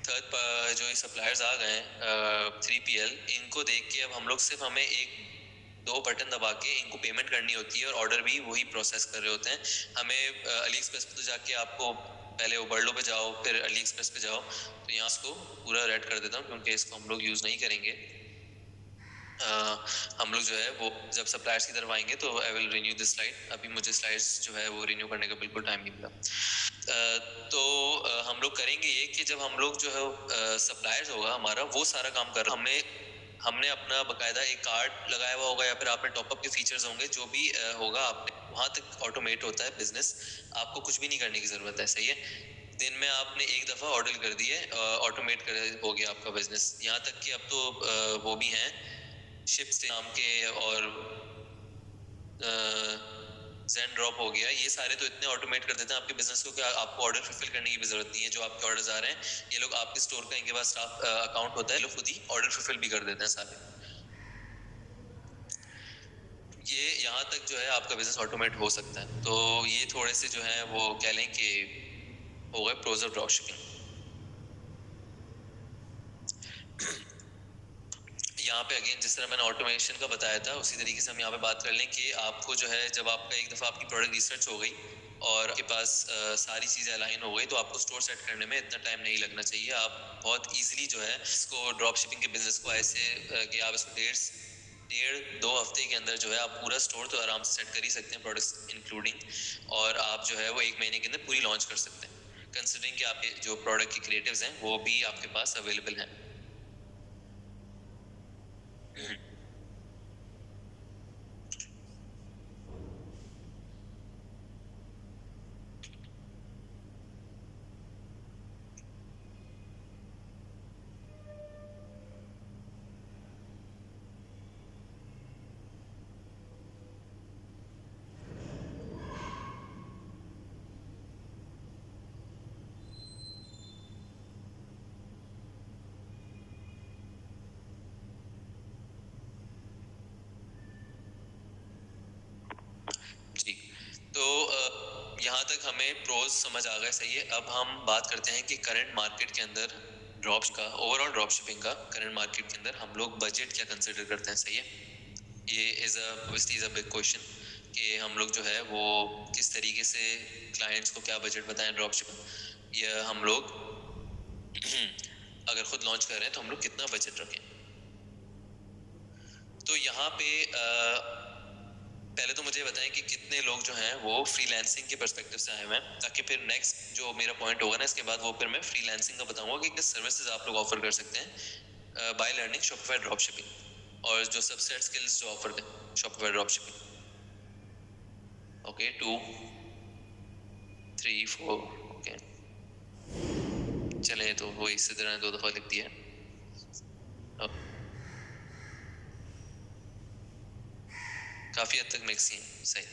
जो ये सप्लायर्स आ गए हैं 3PL, इनको देख के अब हम लोग सिर्फ हमें एक दो बटन दबा के इनको पेमेंट करनी होती है और ऑर्डर भी वही प्रोसेस कर रहे होते हैं। हमें अली एक्सप्रेस पे तो जाके आपको पहले ओबरलो पे जाओ फिर अली एक्सप्रेस पे जाओ, तो यहाँ इसको पूरा रेड कर देता हूँ क्योंकि इसको हम लोग यूज़ नहीं करेंगे। हम लोग जो है वो जब सप्लायर्स की तरफ आएंगे तो I will renew this slide. अभी मुझे स्लाइड्स जो है वो रिन्यू करने का बिल्कुल टाइम नहीं मिला। तो हम लोग करेंगे ये कि जब हम लोग जो है सप्लायर्स होगा हमारा वो सारा काम कर हमने अपना बकायदा एक कार्ड लगाया हुआ होगा या फिर आपने टॉपअप के फीचर्स होंगे, जो भी होगा आपने वहाँ तक ऑटोमेट होता है बिजनेस। आपको कुछ भी नहीं करने की ज़रूरत है, सही है। दिन में आपने एक दफ़ा ऑर्डर कर दिए, ऑटोमेट कर हो गया आपका बिजनेस। यहाँ तक कि अब तो वो भी हैं शिप्स नाम के और ज़ेन ड्रॉप हो गया, ये सारे तो इतने ऑटोमेट कर देते हैं आपके बिजनेस को कि आपको ऑर्डर फुलफिल करने की भी जरूरत नहीं है। जो आपके ऑर्डर्स आ रहे हैं ये लोग आपके स्टोर का, इनके पास स्टाफ अकाउंट होता है, लोग खुद ही ऑर्डर फुलफिल भी कर देते हैं सारे। ये यहाँ तक जो है आपका बिजनेस ऑटोमेट हो सकता है। तो ये थोड़े से जो है वो कह लें कि हो गए प्रोज ऑफ ड्रॉप शिपिंग। यहाँ पे अगेन जिस तरह मैंने ऑटोमेशन का बताया था उसी तरीके से हम यहाँ पे बात कर लें कि आपको जो है जब आपका एक दफ़ा आपकी प्रोडक्ट रिसर्च हो गई और आपके पास सारी चीज़ें अलाइन हो गई, तो आपको स्टोर सेट करने में इतना टाइम नहीं लगना चाहिए। आप बहुत इजीली जो है इसको ड्रॉप शिपिंग के बिजनेस को ऐसे कि आप इसको डेढ़ दो हफ्ते के अंदर जो है आप पूरा स्टोर तो आराम से सेट कर ही सकते हैं, प्रोडक्ट्स इंक्लूडिंग, और आप जो है वो एक महीने के अंदर पूरी लॉन्च कर सकते हैं, कंसिडरिंग कि आपके जो प्रोडक्ट के क्रिएटिव्स हैं वो भी आपके पास अवेलेबल हैं। जी, तो यहाँ तक हमें प्रोज समझ आ गए, सही है। अब हम बात करते हैं कि करंट मार्केट के अंदर ड्रॉप्स का, ओवरऑल ड्रॉप शिपिंग का करंट मार्केट के अंदर हम लोग बजट क्या कंसिडर करते हैं, सही है। ये obviously is a big question कि हम लोग जो है वो किस तरीके से क्लाइंट्स को क्या बजट बताएं ड्रॉप शिपिंग, या हम लोग अगर खुद लॉन्च कर रहे हैं तो हम लोग कितना बजट रखें। तो यहाँ पे पहले तो मुझे बताएं कि कितने लोग जो हैं वो फ्रीलांसिंग के पर्सपेक्टिव से आए हुए हैं, ताकि फिर नेक्स्ट जो मेरा पॉइंट होगा ना इसके बाद वो फिर मैं फ्रीलांसिंग का बताऊंगा कि किस सर्विसेज आप लोग ऑफर कर सकते हैं by learning Shopify drop shipping, और जो सबसेट स्किल्स जो ऑफर दें Shopify drop shipping. Okay 2 3 4 okay, चले तो वो इसी तरह 2 दफ़ा लिख दिया। काफ़ी हद तक मिक्स ही है, सही।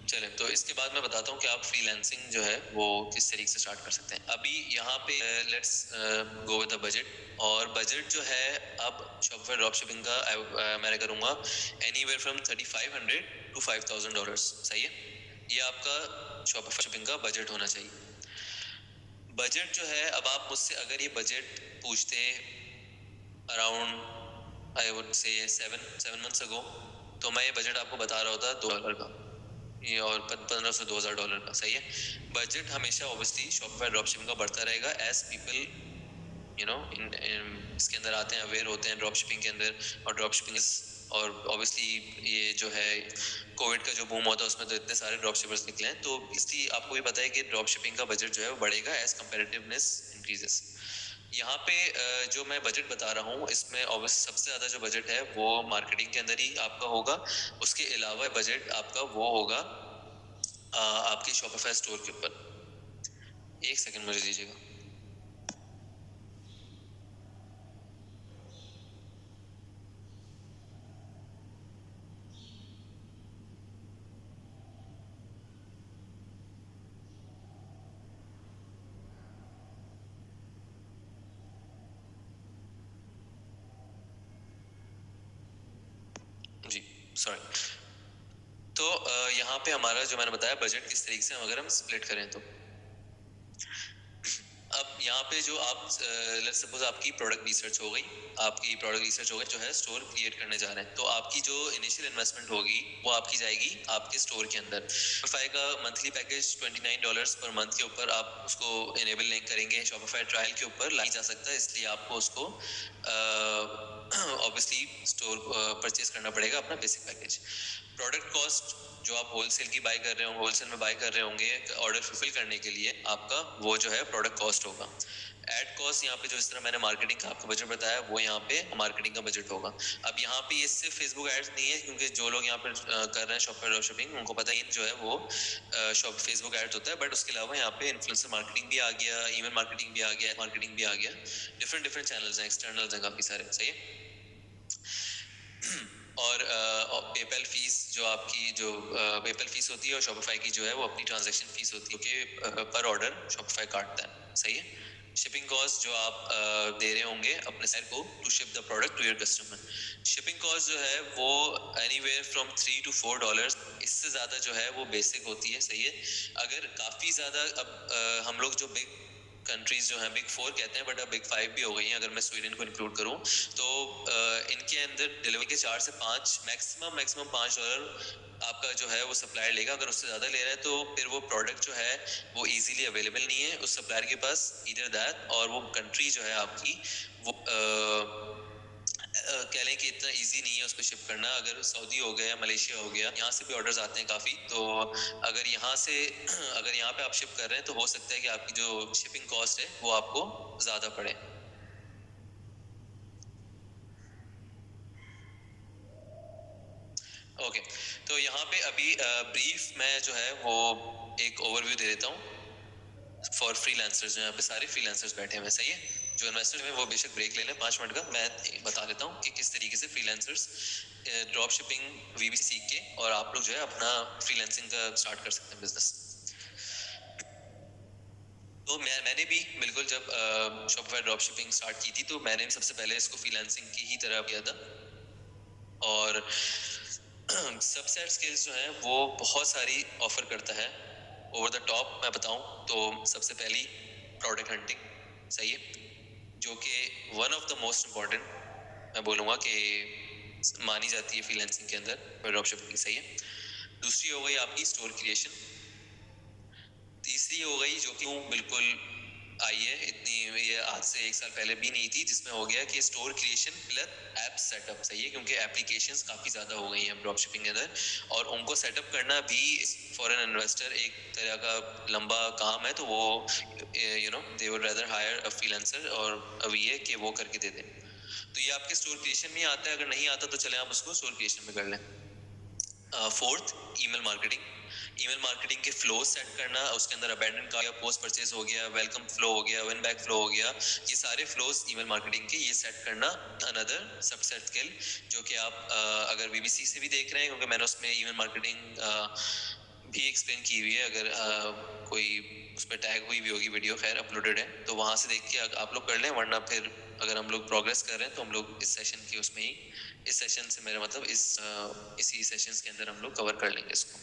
चले तो इसके बाद मैं बताता हूँ कि आप फ्रीलांसिंग जो है वो किस तरीके से स्टार्ट कर सकते हैं। अभी यहाँ पे let's go with the budget, और बजट जो है अब शॉपिफाई ड्रॉप शिपिंग का मैं करूँगा एनीवेयर फ्रॉम $3,500 to $5,000, सही है। ये आपका शॉपिफाई शिपिंग का बजट होना चाहिए। बजट जो है अब आप मुझसे अगर ये बजट पूछते around I would say 7 months अगो, तो मैं ये बजट आपको बता रहा होता $2 का, ये और $1,500 से $2,000 का, सही है। बजट हमेशा ऑब्वियसली शॉपिफाई ड्रॉप शिपिंग का बढ़ता रहेगा एज पीपल इसके अंदर आते हैं, अवेयर होते हैं ड्रॉप शिपिंग के अंदर, और ड्रॉप शिपिंग और ऑब्वियसली ये जो है कोविड का जो बूम होता है उसमें तो इतने सारे ड्रॉप शिपर्स निकले हैं, तो इसलिए आपको भी पता है कि ड्रॉप शिपिंग का बजट जो है वो बढ़ेगा एज कंपेरेटिवनेस इंक्रीजेस। यहाँ पे जो मैं बजट बता रहा हूँ इसमें ऑब्वियसली सबसे ज़्यादा जो बजट है वो मार्केटिंग के अंदर ही आपका होगा। उसके अलावा बजट आपका वो होगा आपकी शॉपिफाई स्टोर के ऊपर। एक सेकंड मुझे दीजिएगा। जी सॉरी। तो यहाँ पे हमारा जो मैंने बताया बजट किस तरीके से अगर हम स्प्लिट करें तो अब यहाँ पे जो आप लेट्स सपोज आपकी प्रोडक्ट रिसर्च हो गई, आपकी प्रोडक्ट रिसर्च हो गई जो है स्टोर क्रिएट करने जा रहे हैं, तो आपकी जो इनिशियल इन्वेस्टमेंट होगी वो आपकी जाएगी आपके स्टोर के अंदर। शॉपिफाई का मंथली पैकेज $29 पर मंथ के ऊपर आप उसको इनेबल नहीं करेंगे, शॉपिफाई ट्रायल के ऊपर लाई जा सकता है, इसलिए आपको उसको ऑब्वियसली स्टोर परचेज करना पड़ेगा अपना बेसिक पैकेज। प्रोडक्ट कॉस्ट जो आप होलसेल की बाय कर रहे होंगे, होलसेल में बाय कर रहे होंगे ऑर्डर फुलफिल करने के लिए, आपका वो जो है प्रोडक्ट कॉस्ट होगा। एड कॉस्ट यहाँ पे जो इस तरह मैंने मार्केटिंग का आपको बजट बताया वो यहाँ पे मार्केटिंग का बजट होगा। अब यहाँ पे ये सिर्फ फेसबुक एड्स नहीं है, क्योंकि जो लोग यहाँ पर कर रहे हैं शॉपिफाई ड्रॉप शिपिंग उनको पता है जो है वो शॉप फेसबुक एड्स होता है, बट उसके अलावा यहाँ पे इन्फ्लुएंसर मार्केटिंग भी आ गया, ईमेल मार्केटिंग भी आ गया, मार्केटिंग भी आ गया, डिफरेंट चैनल्स हैं, एक्सटर्नल्स हैं काफी सारे। सही है। और पेपैल फीस जो आपकी जो पेपैल फीस होती है और शॉपिफाई की जो है वो अपनी ट्रांजैक्शन फीस होती है कि पर ऑर्डर शॉपिफाई काटता है। सही है। शिपिंग कॉस्ट जो आप दे रहे होंगे अपने साइट को to ship the product to your customer, shipping cost जो है वो एनीवेयर फ्रॉम $3 to $4, इससे ज़्यादा जो है वो बेसिक होती है। सही है। अगर काफ़ी ज़्यादा अब हम लोग जो बिग कंट्रीज जो हैं बिग 4 कहते हैं, बट अब बिग 5 भी हो गई हैं अगर मैं स्वीडन को इंक्लूड करूं तो इनके अंदर डिलीवरी के 4 से 5 मैक्सिमम $5 आपका जो है वो सप्लायर लेगा। अगर उससे ज़्यादा ले रहा है तो फिर वो प्रोडक्ट जो है वो इजीली अवेलेबल नहीं है उस सप्लायर के पास, इधर दैट, और वो कंट्री जो है आपकी वो कह लें कि इतना इजी नहीं है उस पर शिप करना। अगर सऊदी हो गया, मलेशिया हो गया, यहाँ से भी ऑर्डर्स आते हैं काफ़ी, तो अगर यहाँ से अगर यहाँ पे आप शिप कर रहे हैं तो हो सकता है कि आपकी जो शिपिंग कॉस्ट है वो आपको ज़्यादा पड़े। ओके तो यहाँ पे अभी ब्रीफ मैं जो है वो एक ओवरव्यू दे देता हूँ फॉर फ्रीलांसर्स। जो यहाँ पे सारे फ्रीलांसर्स बैठे हुए हैं। सही है। जो इन्वेस्टर्स हैं वो बेशक ब्रेक ले लें 5 मिनट का, मैं बता देता हूँ कि किस तरीके से फ्रीलांसर्स ड्रॉप शिपिंग वीबी सीख के और आप लोग जो है अपना फ्रीलांसिंग का स्टार्ट कर सकते हैं बिजनेस। तो मैंने भी बिल्कुल जब शॉपिफाई ड्रॉप शिपिंग स्टार्ट की थी तो मैंने भी सबसे पहले इसको फ्रीलांसिंग की ही तरह किया था, और सबसेट स्किल्स जो हैं वो बहुत सारी ऑफर करता है। ओवर द टॉप मैं बताऊं तो सबसे पहली प्रोडक्ट हंटिंग। सही है। जो कि one of the most important मैं बोलूँगा कि मानी जाती है फ्रीलांसिंग के अंदर ड्रॉप शिपिंग की। सही है। दूसरी हो गई आपकी स्टोर क्रिएशन। तीसरी हो गई जो कि बिल्कुल आई है, इतनी ये आज से 1 साल पहले भी नहीं थी, जिसमें हो गया कि store creation plus app setup. सही है। क्योंकि एप्लीकेशंस काफ़ी ज़्यादा हो गई हैं ड्रॉप शिपिंग के अंदर, और उनको सेटअप करना भी फॉर एन इन्वेस्टर एक तरह का लंबा काम है, तो वो they would rather higher a freelancer और अ वीए कि वो करके दे दें। तो ये आपके स्टोर क्रिएशन में आता है, अगर नहीं आता तो चले आप उसको स्टोर क्रिएशन में कर लें। Fourth, email marketing. Email marketing के फ्लो सेट करना, उसके अंदर अबेंडन का या पोस्ट परचेज हो गया, वेलकम फ्लो हो गया, विन बैक फ्लो हो गया, ये सारे फ्लोज ईमेल मार्केटिंग के ये सेट करना अनदर सबसेट स्किल, जो कि आप अगर बीबीसी से भी देख रहे हैं, क्योंकि मैंने उसमें ईमेल मार्केटिंग भी एक्सप्लेन की हुई है। अगर कोई उस पर टैग हुई भी होगी वीडियो, खैर अपलोडेड है, तो वहाँ से देख के आप लोग कर लें, वरना फिर अगर हम लोग प्रोग्रेस कर रहे हैं तो हम लोग इस सेशन के उसमें ही, इस सेशन से मेरा मतलब इसी सेशंस के अंदर हम लोग कवर कर लेंगे इसको।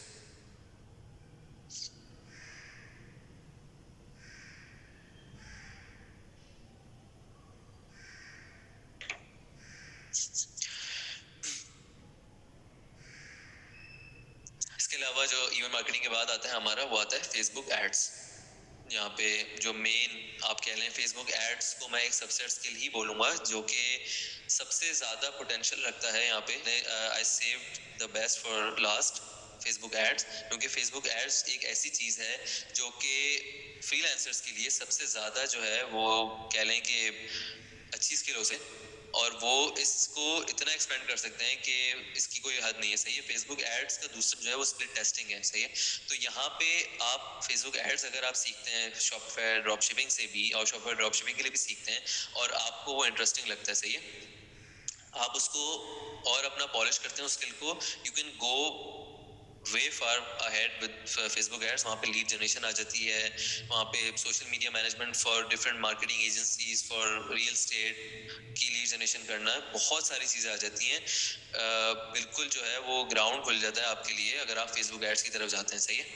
इसके अलावा जो ईमेल मार्केटिंग के बाद आता है हमारा, वो आता है फेसबुक एड्स। यहाँ पे जो मेन आप कह लें फेसबुक एड्स को मैं एक सबसेट स्किल ही बोलूँगा, जो कि सबसे ज़्यादा पोटेंशियल रखता है यहाँ पे। I saved the best for last, Facebook ads, क्योंकि फेसबुक एड्स एक ऐसी चीज़ है जो कि फ्रीलांसर्स के लिए सबसे ज़्यादा जो है वो कह लें कि अच्छी स्किल हो से, और वो इसको इतना एक्सपेंड कर सकते हैं कि इसकी कोई हद नहीं है, सही है। फेसबुक एड्स का दूसरा जो है वो स्प्लिट टेस्टिंग है, सही है। तो यहाँ पे आप फेसबुक एड्स अगर आप सीखते हैं शॉपफेयर ड्रॉप शिपिंग से भी, और शॉपफेयर ड्रॉप शिपिंग के लिए भी सीखते हैं, और आपको वो इंटरेस्टिंग लगता है, सही है, आप उसको और अपना पॉलिश करते हैं उस स्किल को, you can go way far ahead with Facebook ads. वहाँ पे लीड जनरेशन आ जाती है, वहाँ पे social media management for different marketing agencies, for real estate की लीड जनरेशन करना, बहुत सारी चीज़ें आ जाती हैं। बिल्कुल जो है वो ग्राउंड खुल जाता है आपके लिए अगर आप फेसबुक एड्स की तरफ जाते हैं, सही है।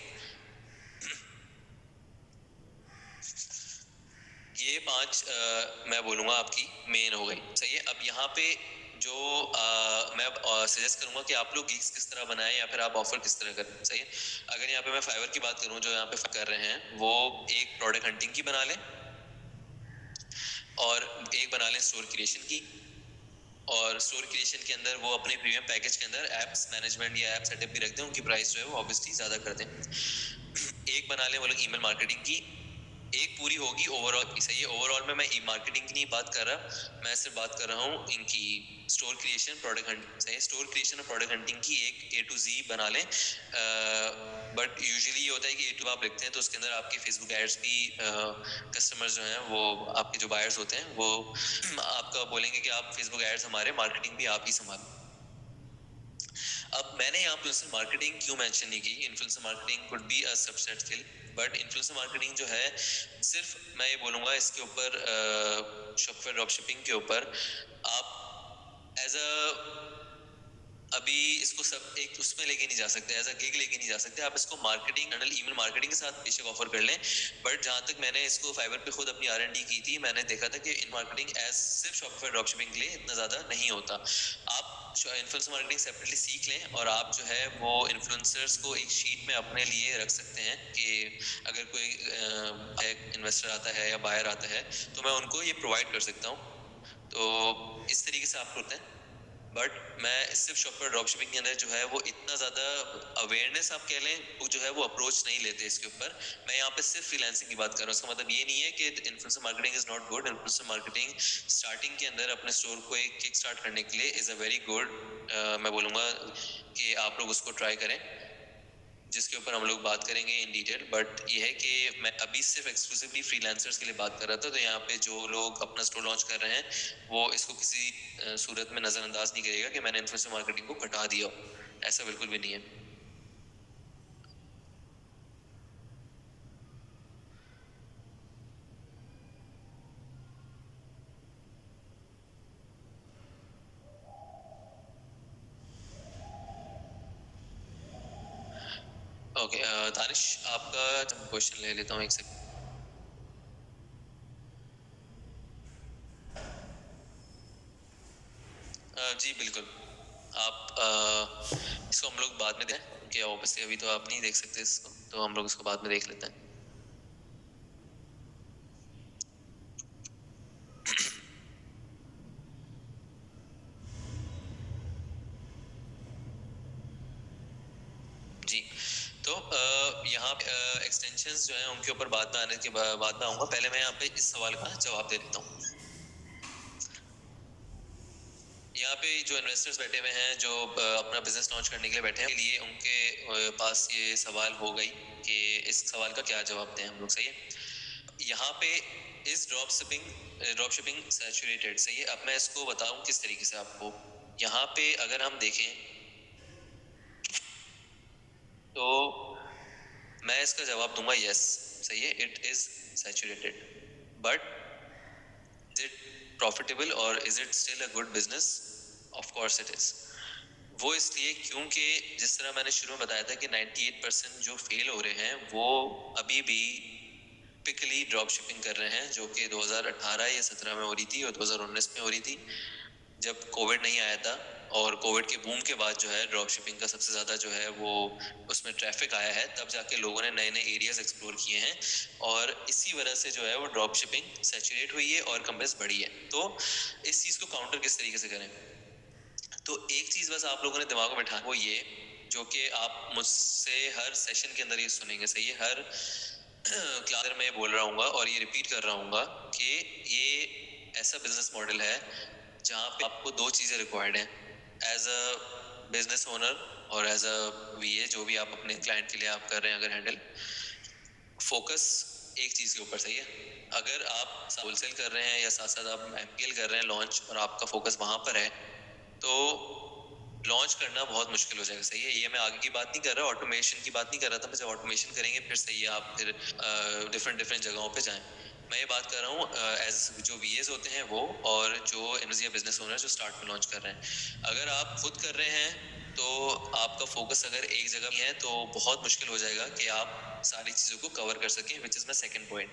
ये 5 मैं बोलूँगा आपकी मेन हो गई, सही है। अब यहाँ पे जो मैं सजेस्ट करूंगा कि आप लोग गिग्स किस तरह बनाएं या फिर आप ऑफर किस तरह करें, सही है। अगर यहाँ पे मैं फाइवर की बात करूं जो यहाँ पे कर रहे हैं, वो एक प्रोडक्ट हंटिंग की बना लें और एक बना लें स्टोर क्रिएशन की, और स्टोर क्रिएशन के अंदर वो अपने प्रीमियम पैकेज के अंदर एप्स मैनेजमेंट या ऐप सेटअप भी रख दें, उनकी प्राइस जो है वो ऑब्वियसली ज़्यादा कर दें। एक बना लें वो लोग ईमेल मार्केटिंग की, एक पूरी होगी ओवरऑल की, सही है। ओवरऑल में मैं ई मार्केटिंग की नहीं बात कर रहा, मैं सिर्फ बात कर रहा हूँ इनकी स्टोर क्रिएशन प्रोडक्ट हंटिंग, सही है। स्टोर क्रिएशन और प्रोडक्ट हंटिंग की एक A to Z बना लें। बट यूजुअली ये होता है कि A to आप लिखते हैं तो उसके अंदर आपके फेसबुक एड्स भी कस्टमर्स जो हैं वो आपके जो बायर्स होते हैं वो आपका बोलेंगे कि आप फेसबुक एड्स हमारे, मार्केटिंग भी आप ही संभालो। अब मैंने यहाँ इन्फ्लुएंसर मार्केटिंग क्यों मेंशन नहीं की, influencer marketing could be a subset skill, but influencer marketing जो है सिर्फ मैं ये बोलूँगा इसके ऊपर शॉपफेयर ड्रॉप शिपिंग के ऊपर आप एज अ अभी इसको सब एक उसमें लेके नहीं जा सकते, एज अ गिग लेके नहीं जा सकते। आप इसको मार्केटिंग ईमेल मार्केटिंग के साथ बेशक ऑफर कर लें, बट जहाँ तक मैंने इसको फाइवर पे खुद अपनी R&D की थी, मैंने देखा था कि इन मार्केटिंग एज सिर्फ शॉपफेयर ड्रॉप शिपिंग के लिए इतना ज़्यादा नहीं होता। आप इन्फ्लुएंसर मार्केटिंग सेपरेटली सीख लें और आप जो है वो इन्फ्लुएंसर्स को एक शीट में अपने लिए रख सकते हैं कि अगर कोई इन्वेस्टर आता है या बायर आता है तो मैं उनको ये प्रोवाइड कर सकता हूँ। तो इस तरीके से आप करते हैं। बट मैं सिर्फ शॉपफेयर ड्रॉप शिपिंग के अंदर जो है वो इतना ज़्यादा अवेयरनेस आप कह लें वो जो है वो अप्रोच नहीं लेते इसके ऊपर। मैं यहाँ पे सिर्फ फ्रीलांसिंग की बात कर रहा हूँ, इसका मतलब ये नहीं है कि influencer marketing is not good. Influencer marketing starting के अंदर अपने स्टोर को एक किक स्टार्ट करने के लिए इज़ अ वेरी गुड, मैं बोलूँगा कि आप लोग उसको ट्राई करें, जिसके ऊपर हम लोग बात करेंगे इन डिटेल। बट ये है कि मैं अभी सिर्फ एक्सक्लूसिवली फ्रीलांसर्स के लिए बात कर रहा था, तो यहाँ पे जो लोग अपना स्टोर लॉन्च कर रहे हैं वो इसको किसी सूरत में नज़रअंदाज नहीं करेगा कि मैंने इन्फ्लुएंसर मार्केटिंग को घटा दिया, ऐसा बिल्कुल भी नहीं है। ओके दानिश, आपका क्वेश्चन ले लेता हूँ एक सेकंड। जी बिल्कुल, आप इसको हम लोग बाद में दें कि ऑब्वियसली अभी तो आप नहीं देख सकते इसको, तो हम लोग इसको बाद में देख लेते हैं। जी, तो यहाँ एक्सटेंशंस जो हैं उनके ऊपर बाद में आने के बाद में आऊँगा। पहले मैं यहाँ पे इस सवाल का जवाब दे देता हूँ। यहाँ पे जो इन्वेस्टर्स बैठे हुए हैं जो अपना बिजनेस लॉन्च करने के लिए बैठे हैं, लिए उनके पास ये सवाल हो गई कि इस सवाल का क्या जवाब दें हम लोग, सही है। यहाँ पे इस ड्रॉप शिपिंग सैचुरेटेड, सही है। अब मैं इसको बताऊँ किस तरीके से आपको। यहाँ पे अगर हम देखें तो मैं इसका जवाब दूंगा यस, सही है, it is saturated. But is it profitable और is it still a good business? Of course it is. वो इसलिए क्योंकि जिस तरह मैंने शुरू में बताया था कि 98% जो फेल हो रहे हैं वो अभी भी टिपिकली ड्रॉप शिपिंग कर रहे हैं, जो कि 2018 या 17 में हो रही थी और 2019 में हो रही थी जब कोविड नहीं आया था। और कोविड के बूम के बाद जो है ड्रॉप शिपिंग का सबसे ज़्यादा जो है वो उसमें ट्रैफिक आया है, तब जाके लोगों ने नए नए एरियाज एक्सप्लोर किए हैं और इसी वजह से जो है वो ड्रॉप शिपिंग सैचुरेट हुई है और कंपेस बढ़ी है। तो इस चीज़ को काउंटर किस तरीके से करें? तो एक चीज़ बस आप लोगों ने दिमाग में बैठा, वो ये जो कि आप मुझसे हर सेशन के अंदर ये सुनेंगे, सही है, हर क्लास में बोल रहा हूँ और ये रिपीट कर रहा हूँ कि ये ऐसा बिजनेस मॉडल है जहाँ पे आपको दो चीज़ें रिक्वायर्ड हैं एज अ बिजनेस ओनर और एज अ वीए, जो भी आप अपने क्लाइंट के लिए आप कर रहे हैं अगर हैंडल, फोकस एक चीज़ के ऊपर, सही है। अगर आप होलसेल कर रहे हैं या साथ साथ आप एमपीएल कर रहे हैं लॉन्च, और आपका फोकस वहाँ पर है, तो लॉन्च करना बहुत मुश्किल हो जाएगा, सही है। ये मैं आगे की बात नहीं कर रहा, ऑटोमेशन की बात नहीं कर रहा था। मैं जब ऑटोमेशन करेंगे फिर सही है, आप फिर डिफरेंट डिफरेंट जगहों पे जाएं। मैं ये बात कर रहा हूँ एज जो वीएस होते हैं वो, और जो एमएस या बिजनेस ओनर जो स्टार्ट में लॉन्च कर रहे हैं। अगर आप खुद कर रहे हैं तो आपका फोकस अगर एक जगह में है तो बहुत मुश्किल हो जाएगा कि आप सारी चीज़ों को कवर कर सकें, which is my second point.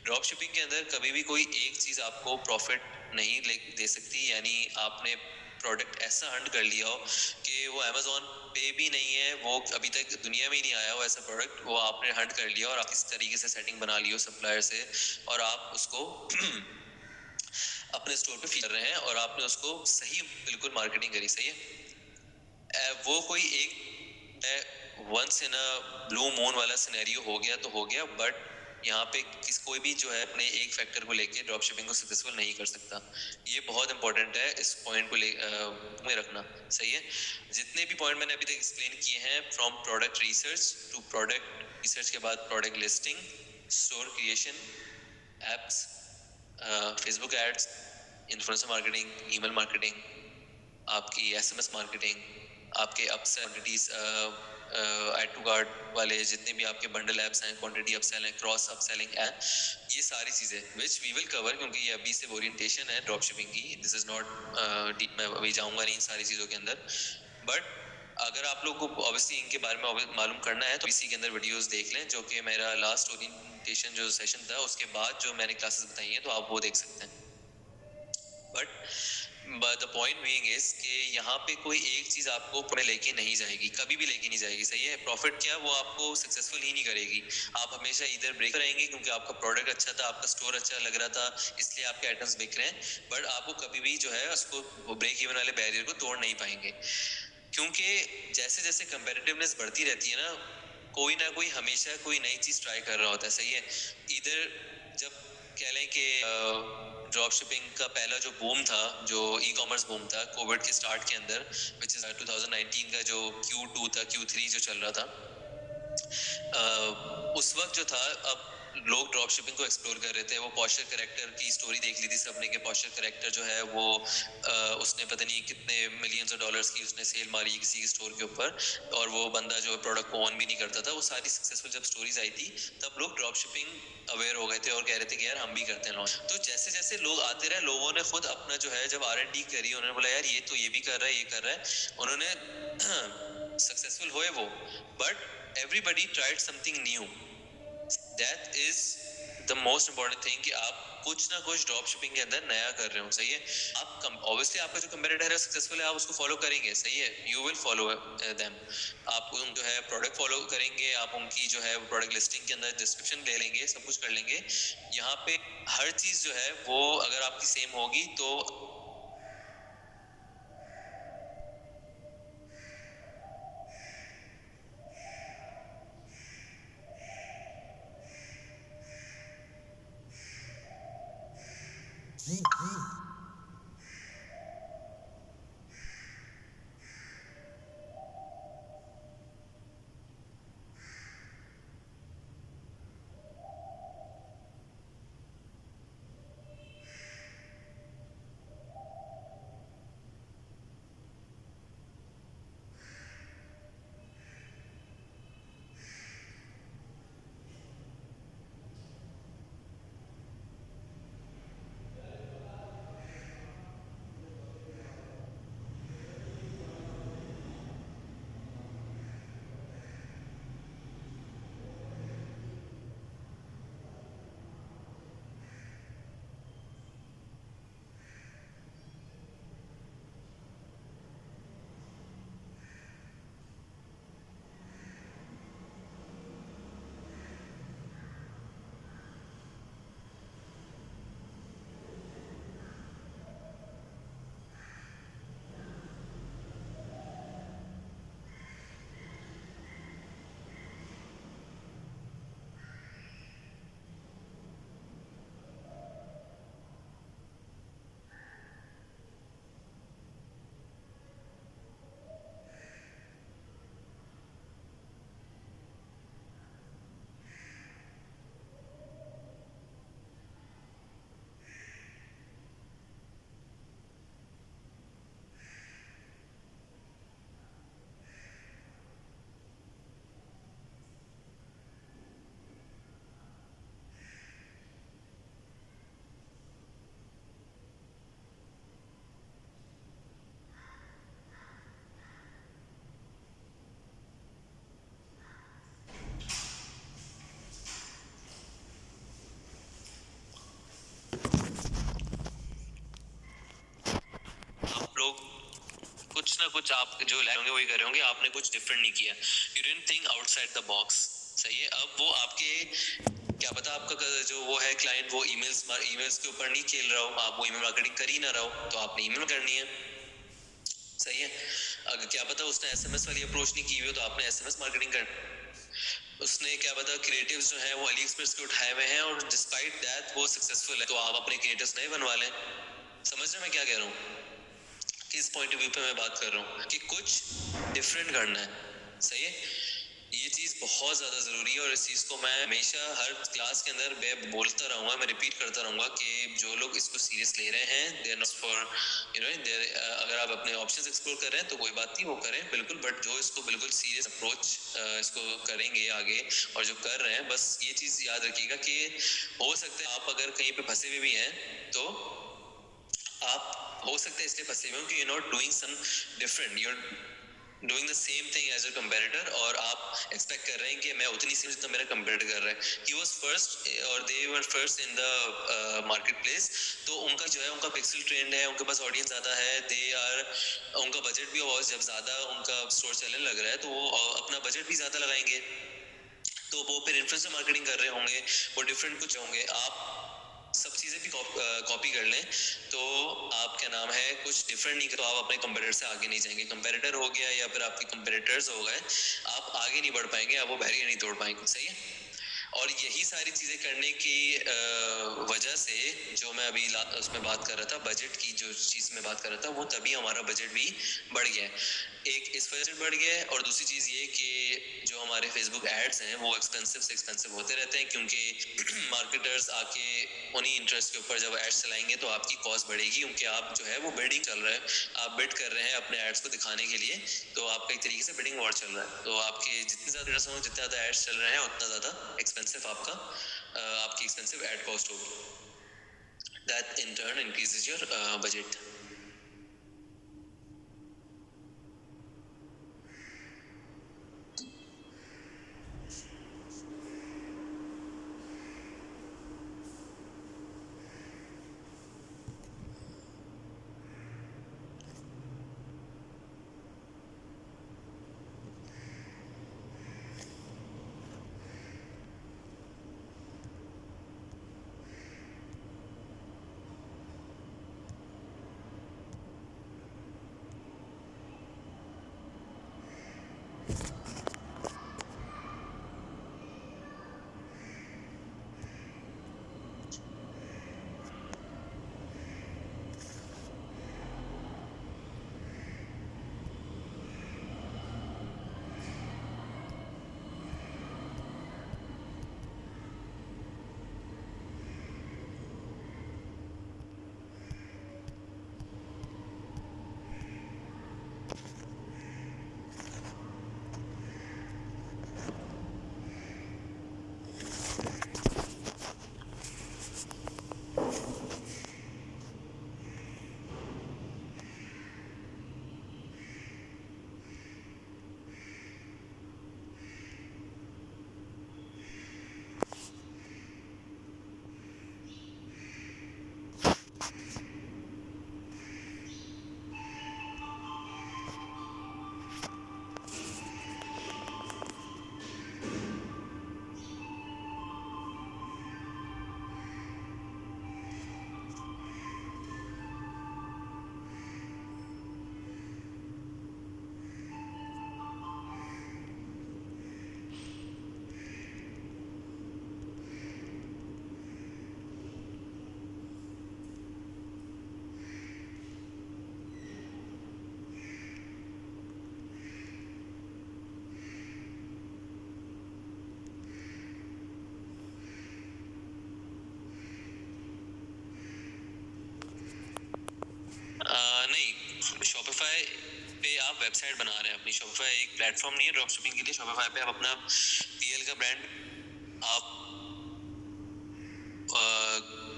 Drop shipping के अंदर कभी भी कोई एक चीज़ आपको प्रॉफिट नहीं दे सकती, यानी आपने प्रोडक्ट ऐसा अर्न कर लिया हो कि वो अमेजोन पे भी नहीं है, वो अभी तक दुनिया में ही नहीं आया हो ऐसा प्रोडक्ट, वो आपने हंट कर लिया और आप इस तरीके से सेटिंग बना ली हो सप्लायर से, और आप उसको अपने स्टोर पे फीचर रहे हैं और आपने उसको सही बिल्कुल मार्केटिंग करी, सही है। वो कोई एक once in a blue moon वाला सिनेरियो हो गया तो हो गया, बट यहाँ पे कोई भी जो है अपने एक फैक्टर को लेके ड्रॉप शिपिंग को सक्सेसफुल नहीं कर सकता। ये बहुत इंपॉर्टेंट है, इस पॉइंट को में रखना, सही है। जितने भी पॉइंट मैंने अभी तक एक्सप्लेन किए हैं, from product research to product research के बाद product listing, store creation, apps, Facebook ads, influencer marketing, email marketing, आपकी एसएमएस मार्केटिंग, आपके upsell quantities, add to cart वाले जितने भी आपके बंडल ऐप्स हैं, क्वांटिटी अपसेल है, क्रॉस अपसेलिंग है, ये सारी चीज़ें विच वी विल कवर, क्योंकि ये अभी से ओरिएंटेशन है ड्रॉप शिपिंग की। दिस इज नॉट डीप, मैं अभी जाऊंगा नहीं इन सारी चीज़ों के अंदर। बट अगर आप लोग को ऑब्वियसली इनके बारे में मालूम करना है तो इसी के अंदर वीडियोस देख लें, जो कि मेरा लास्ट ओरिएंटेशन जो सेशन था उसके बाद जो मैंने क्लासेस बताई हैं, तो आप वो देख सकते हैं। But the point being is कि यहाँ पे कोई एक चीज आपको लेके नहीं जाएगी, कभी भी लेके नहीं जाएगी, सही है। प्रॉफिट क्या, वो आपको सक्सेसफुल ही नहीं करेगी। आप हमेशा इधर ब्रेक रहेंगे क्योंकि आपका प्रोडक्ट अच्छा था, आपका स्टोर अच्छा लग रहा था, इसलिए आपके आइटम्स बिक रहे हैं, बट आपको कभी भी जो है उसको ब्रेक इवन वाले बैरियर को तोड़ नहीं पाएंगे, क्योंकि जैसे जैसे कंपेटिटिवनेस बढ़ती रहती है ना, कोई ना कोई हमेशा कोई नई चीज ट्राई कर रहा होता है, सही है। इधर जब कह लें कि ड्रॉप शिपिंग का पहला जो बूम था, जो ई कॉमर्स बूम था कोविड के स्टार्ट के अंदर, विच इज 2019 का जो Q2 था, Q3 जो चल रहा था, उस वक्त जो था, अब लोग ड्रॉप शिपिंग को एक्सप्लोर कर रहे थे। वो पॉस्चर करेक्टर की स्टोरी देख ली थी सबने, कि पॉस्चर करेक्टर जो है वो उसने पता नहीं कितने मिलियंस ऑफ डॉलर्स की उसने सेल मारी किसी के स्टोर के ऊपर, और वो बंदा जो प्रोडक्ट को ऑन भी नहीं करता था। वो सारी सक्सेसफुल जब स्टोरीज आई थी तब लोग ड्रॉप शिपिंग अवेयर हो गए थे और कह रहे थे कि यार हम भी करते हैं लॉन्च। तो जैसे जैसे लोग आते रहे, लोगों ने खुद अपना जो है जब R&D करी, उन्होंने बोला यार ये तो ये भी कर रहा है, ये कर रहा है, उन्होंने सक्सेसफुल हुए वो, but everybody tried something new. That is the most important thing कि आप कुछ ना कुछ ड्रॉप शिपिंग के अंदर नया कर रहे हो, सही है। आप ऑब्वियसली आपका जो कंपेटिटर है सक्सेसफुल है, आप उसको फॉलो करेंगे, सही है, यू विल फॉलो देम। आप जो है प्रोडक्ट फॉलो करेंगे, आप उनकी जो है प्रोडक्ट लिस्टिंग के अंदर डिस्क्रिप्शन ले लेंगे, सब कुछ कर लेंगे। यहाँ पे हर चीज जो है वो अगर आपकी सेम होगी तो कुछ आप जो लाए होंगे वही कर रहे होंगे, आपने कुछ डिफरेंट नहीं किया, you didn't think outside the box. सही है। अब वो आपके क्या पता आपका जो वो है क्लाइंट वो ईमेल्स के ऊपर नहीं खेल रहा हो, आप वो ईमेल मार्केटिंग कर ही ना रहा हो, तो आपने ईमेल करनी है। सही है। अगर क्या पता उसने एसएमएस वाली अप्रोच नहीं की हुई हो, तो आपने एसएमएस मार्केटिंग कर। उसने क्या पता क्रिएटिव्स जो है वो अली एक्सप्रेस के उठाए हुए हैं और डिस्पाइट दैट वो सक्सेसफुल है, तो आप अपने क्रिएटिव्स नहीं बनवा लें। समझ रहे मैं क्या कह रहा हूँ, किस पॉइंट ऑफ व्यू पे मैं बात कर रहा हूँ कि कुछ डिफरेंट करना है। सही है। ये चीज़ बहुत ज़्यादा ज़रूरी है और इस चीज़ को मैं हमेशा हर क्लास के अंदर मैं बोलता रहूँगा, मैं रिपीट करता रहूँगा कि जो लोग इसको सीरियस ले रहे हैं they are not for you know अगर आप अपने ऑप्शंस एक्सप्लोर कर रहे हैं तो कोई बात नहीं, वो करें बिल्कुल, बट जो इसको बिल्कुल सीरियस अप्रोच इसको करेंगे आगे और जो कर रहे हैं, बस ये चीज़ याद रखिएगा कि हो सकता है आप अगर कहीं पे फंसे हुए भी हैं तो आप हो सकता है इसलिए फंसे हुए हो कि you not doing some different, you doing the same thing as a competitor, और आप एक्सपेक्ट कर रहे हैं कि मैं उतनी सेम जितना मेरा कंपेटिटर कर रहा है। ही वाज फर्स्ट और they were first in the marketplace, तो उनका जो है उनका पिक्सल ट्रेंड है, उनके पास ऑडियंस ज़्यादा है, दे आर उनका बजट भी बहुत, जब ज़्यादा उनका स्टोर चलने लग रहा है तो वो अपना बजट भी ज़्यादा लगाएंगे, तो वो फिर इन्फ्लुएंसर मार्केटिंग कर रहे होंगे, वो डिफरेंट कुछ होंगे। आप सब चीज़ें भी कॉपी कर लें तो आप क्या नाम है कुछ डिफरेंट नहीं, तो आप अपने कंपेटिटर से आगे नहीं जाएंगे। कंपेटिटर हो गया या फिर आपके कंपेटिटर्स हो गए, आप आगे नहीं बढ़ पाएंगे, आप वो बैरियर नहीं तोड़ पाएंगे। सही है। और यही सारी चीज़ें करने की वजह से जो मैं अभी उसमें बात कर रहा था, बजट की जो चीज़ में बात कर रहा था, वो तभी हमारा बजट भी बढ़ गया है। एक इस वजह से बढ़ गया है, और दूसरी चीज़ ये कि जो हमारे फेसबुक एड्स हैं वो एक्सपेंसिव से एक्सपेंसिव होते रहते हैं, क्योंकि मार्केटर्स आके उन्हीं इंटरेस्ट के ऊपर जब एड्स चलाएंगे तो आपकी कॉस्ट बढ़ेगी, क्योंकि आप जो है वो बिडिंग चल रहा है, आप बिड कर रहे हैं अपने एड्स को दिखाने के लिए, तो आपका एक तरीके से बिडिंग वॉर चल रहा है, तो आपके जितने ज़्यादा जितने ज़्यादा एड्स चल रहे हैं उतना ज़्यादा एक्सपेंसिव आपकी एक्सपेंसिव एड कॉस्ट होगी, that in turn increases your budget. नहीं, शॉपिफाई पे आप वेबसाइट बना रहे हैं अपनी, शॉपिफाई एक प्लेटफॉर्म नहीं है ड्रॉप शिपिंग के लिए। शॉपिफाई पे आप अपना पीएल का ब्रांड आप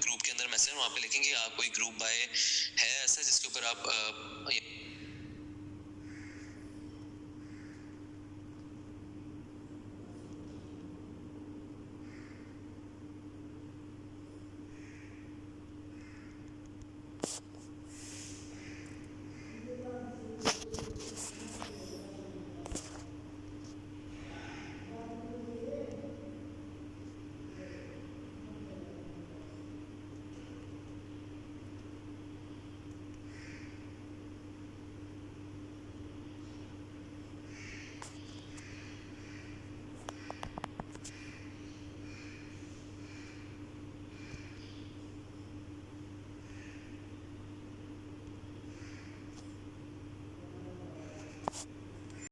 ग्रुप के अंदर मैसेज वहाँ पे लिखेंगे, आप कोई ग्रुप बाय है ऐसा जिसके ऊपर आप